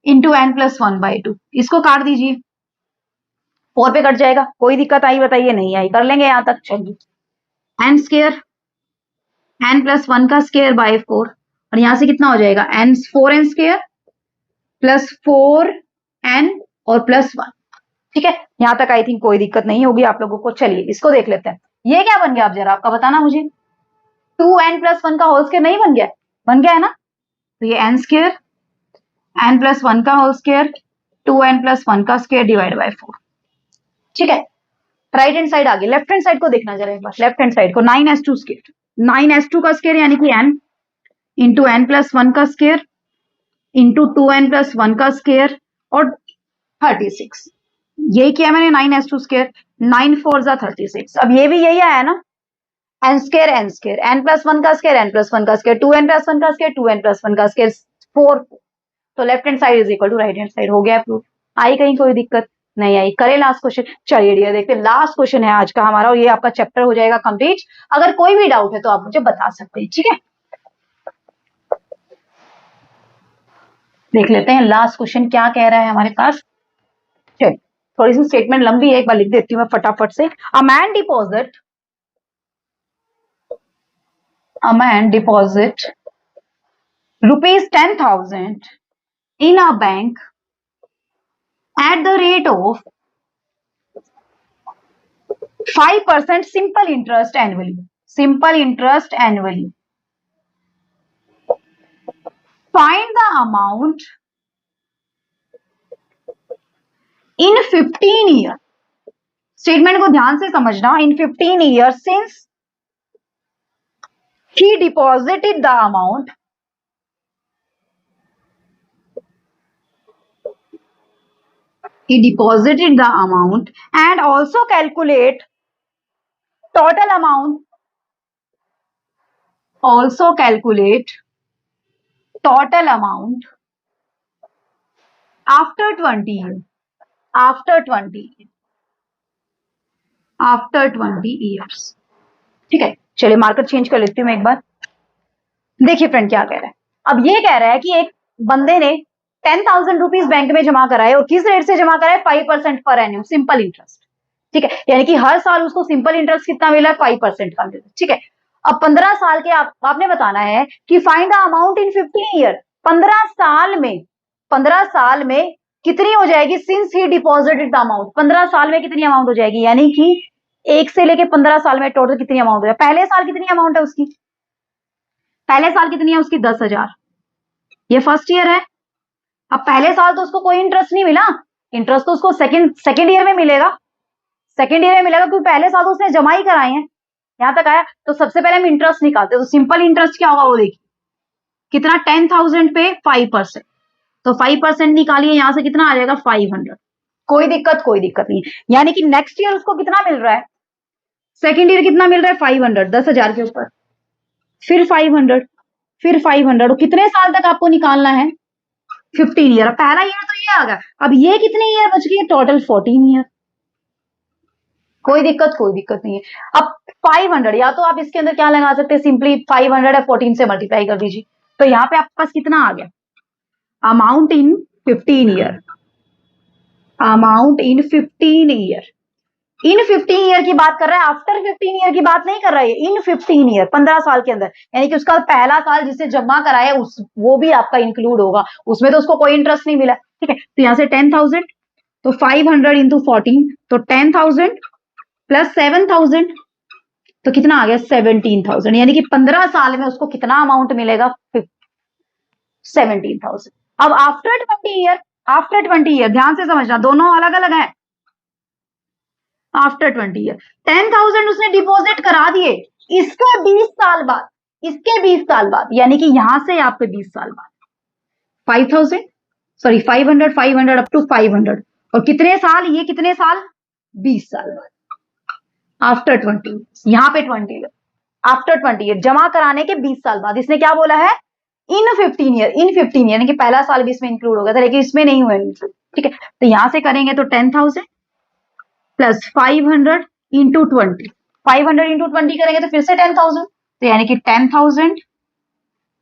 इंटू n प्लस 1/2। इसको काट दीजिए, 4 पे कट जाएगा। कोई दिक्कत आई बताइए, नहीं आई, कर लेंगे यहां तक। चलिए n स्क्वायर n प्लस 1 का स्क्वायर बाय 4 और यहां से कितना हो जाएगा n 4n square plus 4n और प्लस 1। ठीक है, यहां तक आई थिंक कोई दिक्कत नहीं होगी आप लोगों को। चलिए इसको देख लेते हैं, ये क्या बन गया आप जरा आपका बताना मुझे। 2n प्लस 1 का होल स्क्वायर नहीं बन गया? बन गया है ना। तो ये n स्क्वायर n प्लस 1 का होल स्क्वायर 2n प्लस 1 का स्क्वायर डिवाइड बाय 4। ठीक है, राइट हैंड साइड आगे, लेफ्ट हैंड साइड को देखना जरा एक बार। लेफ्ट हैंड साइड को 9s2 स्क्वायर, 9s2 का स्क्वायर यानी कि n इंटू n प्लस 1 का स्क्वायर इंटू 2n प्लस 1 का स्क्वायर और 36। यही किया मैंने 9s2 स्क्वायर, 9 4 जा 36। अब ये भी यही आया ना, n स्क्वायर n प्लस 1 का स्क्वायर n प्लस 1 का स्क्वायर 2n प्लस 1 का स्क्वायर 2n प्लस 1 का स्क्वायर 4। तो left hand side is equal to right hand side. हो गया प्रूफ। आई कहीं कोई दिक्कत नहीं आई? करे लास्ट क्वेश्चन। चलिए डियर देखते हैं, लास्ट क्वेश्चन है आज का हमारा और ये आपका चैप्टर हो जाएगा कंप्लीट। अगर कोई भी डाउट है तो आप मुझे बता सकते हैं, ठीक है। देख लेते हैं लास्ट क्वेश्चन क्या कह रहा है हमारे पास। चलिए थोड़ी सी स्टेटमेंट लंबी है, एक बार लिख देती हूँ मैं फटाफट से। A man deposit ₹10,000 in a bank at the rate of 5% simple interest annually. Find the amount in 15 years. Statement को ध्यान से समझना। In 15 years since he deposited the amount and also calculate total amount after 20 years. ठीक है, चलिए marker change कर लेती हूँ मैं एक बार। देखिए फ्रेंड क्या कह रहा है। अब ये कह रहा है कि एक बंदे ने 10,000 रुपीज बैंक में जमा कराए और किस रेट से जमा कराए? 5% पर एन्यूम, सिंपल इंटरेस्ट। ठीक है, यानी कि हर साल उसको सिंपल इंटरेस्ट कितना मिला है? 5% का मिला। ठीक है, अब 15 साल के आपने बताना है कि find the amount in 15 year. 15 साल में कितनी हो जाएगी? Since he deposited the amount, 15 साल में कितनी अमाउंट हो जाएगी? यानी कि 1 से लेके 15 साल में टोटल कितनी अमाउंट हो जाएगी? पहले साल कितनी अमाउंट है उसकी? पहले साल कितनी है उसकी? 10,000। ये फर्स्ट ईयर है। अब पहले साल तो उसको कोई इंटरेस्ट नहीं मिला, इंटरेस्ट तो उसको सेकेंड ईयर में मिलेगा। क्योंकि पहले साल तो उसने जमा ही कराए हैं। यहां तक आया। तो सबसे पहले हम इंटरेस्ट निकालते हैं। तो सिंपल इंटरेस्ट क्या होगा वो देखिए, कितना? 10,000 पे 5%, तो 5% निकालिए, यहां से कितना आ जाएगा? 500। कोई दिक्कत नहीं। यानी कि नेक्स्ट ईयर उसको कितना मिल रहा है? सेकेंड ईयर कितना मिल रहा है? 500, 10,000 के ऊपर, फिर 500, फिर 500। और कितने साल तक आपको निकालना है? 15 ईयर। पहला ईयर तो ये आ गया। अब ये कितने ईयर बच गए? Total 14 year. कोई दिक्कत नहीं है। अब 500, या तो आप इसके अंदर क्या लगा सकते हैं? सिंपली 500 है 14 से मल्टीप्लाई कर दीजिए। तो यहाँ पे आपके पास कितना आ गया? Amount in 15 year. In 15 year की बात कर रहा है, आफ्टर 15 ईयर की बात नहीं कर रहा है। इन 15 ईयर, 15 साल के अंदर, यानी कि उसका पहला साल जिसे जमा कराया वो भी आपका इंक्लूड होगा। उसमें तो उसको कोई इंटरेस्ट नहीं मिला। ठीक है, तो यहां से 10,000, तो 500 इंटू 14, तो 10,000 प्लस 7,000, तो कितना आ गया? 17,000। यानी कि 15 साल में उसको कितना अमाउंट मिलेगा? 17,000। अब आफ्टर 20 ईयर आफ्टर 20 ईयर, ध्यान से समझना, दोनों अलग अलग है। आफ्टर 20 ईयर 10,000 उसने डिपॉजिट करा दिए, इसके 20 साल बाद, इसके 20 साल बाद, यानी कि यहां से आपके 20 साल बाद 5,000, सॉरी 500, 500 अप टू 500, और कितने साल, ये कितने साल, 20 साल बाद, आफ्टर 20, यहां पे 20 ईयर, आफ्टर 20 ईयर, जमा कराने के 20 साल बाद। इसने क्या बोला है, इन 15 ईयर, इन 15 यानी कि पहला साल भी इसमें इंक्लूड हो गया था, लेकिन इसमें नहीं हुआ इंक्लूड, ठीक है। तो यहां से करेंगे तो 10,000 प्लस 500 इंटू 20, 500 इंटू 20 करेंगे तो फिर से 10,000, तो यानी कि 10,000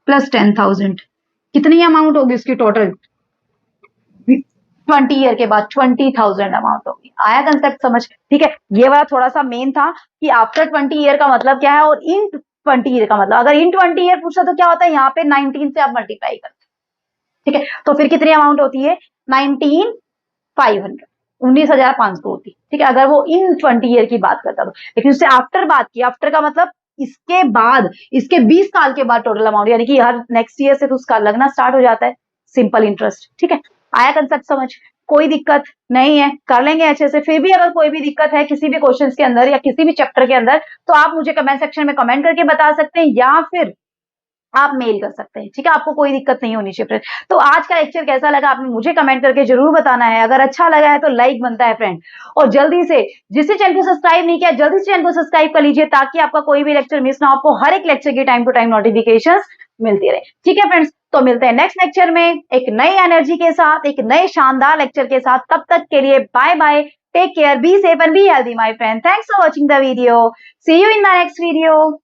प्लस 10,000, कितनी अमाउंट होगी इसकी टोटल, 20 ईयर के बाद 20,000 अमाउंट होगी। आया कंसेप्ट समझ, ठीक है। ये वाला थोड़ा सा मेन था कि आफ्टर 20 ईयर का मतलब क्या है, और इन 20 ईयर का मतलब, अगर इन 20 ईयर पूछा तो क्या होता है, यहाँ पे 19 से आप मल्टीप्लाई करते हैं, ठीक है। तो फिर कितनी अमाउंट होती है, 19,500, 19,500 होती, ठीक है, अगर वो इन 20 ईयर की बात करता तो। लेकिन उससे आफ्टर बात की, आफ्टर का मतलब इसके बाद, इसके 20 साल के बाद टोटल अमाउंट, यानी कि हर नेक्स्ट ईयर से तो उसका लगना स्टार्ट हो जाता है, सिंपल इंटरेस्ट, ठीक है। आया कंसेप्ट समझ, कोई दिक्कत नहीं है, कर लेंगे अच्छे से। फिर भी अगर कोई भी दिक्कत है किसी भी क्वेश्चन के अंदर या किसी भी चैप्टर के अंदर, तो आप मुझे कमेंट सेक्शन में कमेंट करके बता सकते हैं, या फिर आप मेल कर सकते हैं, ठीक है, आपको कोई दिक्कत नहीं होनी चाहिए फ्रेंड। तो आज का लेक्चर कैसा लगा आपने मुझे कमेंट करके जरूर बताना है, अगर अच्छा लगा है तो लाइक बनता है फ्रेंड, और जल्दी से जिससे चैनल को सब्सक्राइब नहीं किया जल्दी से चैनल को सब्सक्राइब कर लीजिए, ताकि आपका कोई भी लेक्चर मिस ना हो, आपको हर एक लेक्चर की टाइम टू टाइम नोटिफिकेशन मिलती रहे, ठीक है फ्रेंड्स। तो मिलते हैं नेक्स्ट लेक्चर में एक नई एनर्जी के साथ, एक नए शानदार लेक्चर के साथ, तब तक के लिए bye bye, take care, be safe and be healthy my friend, thanks for watching the video, see you in the next video.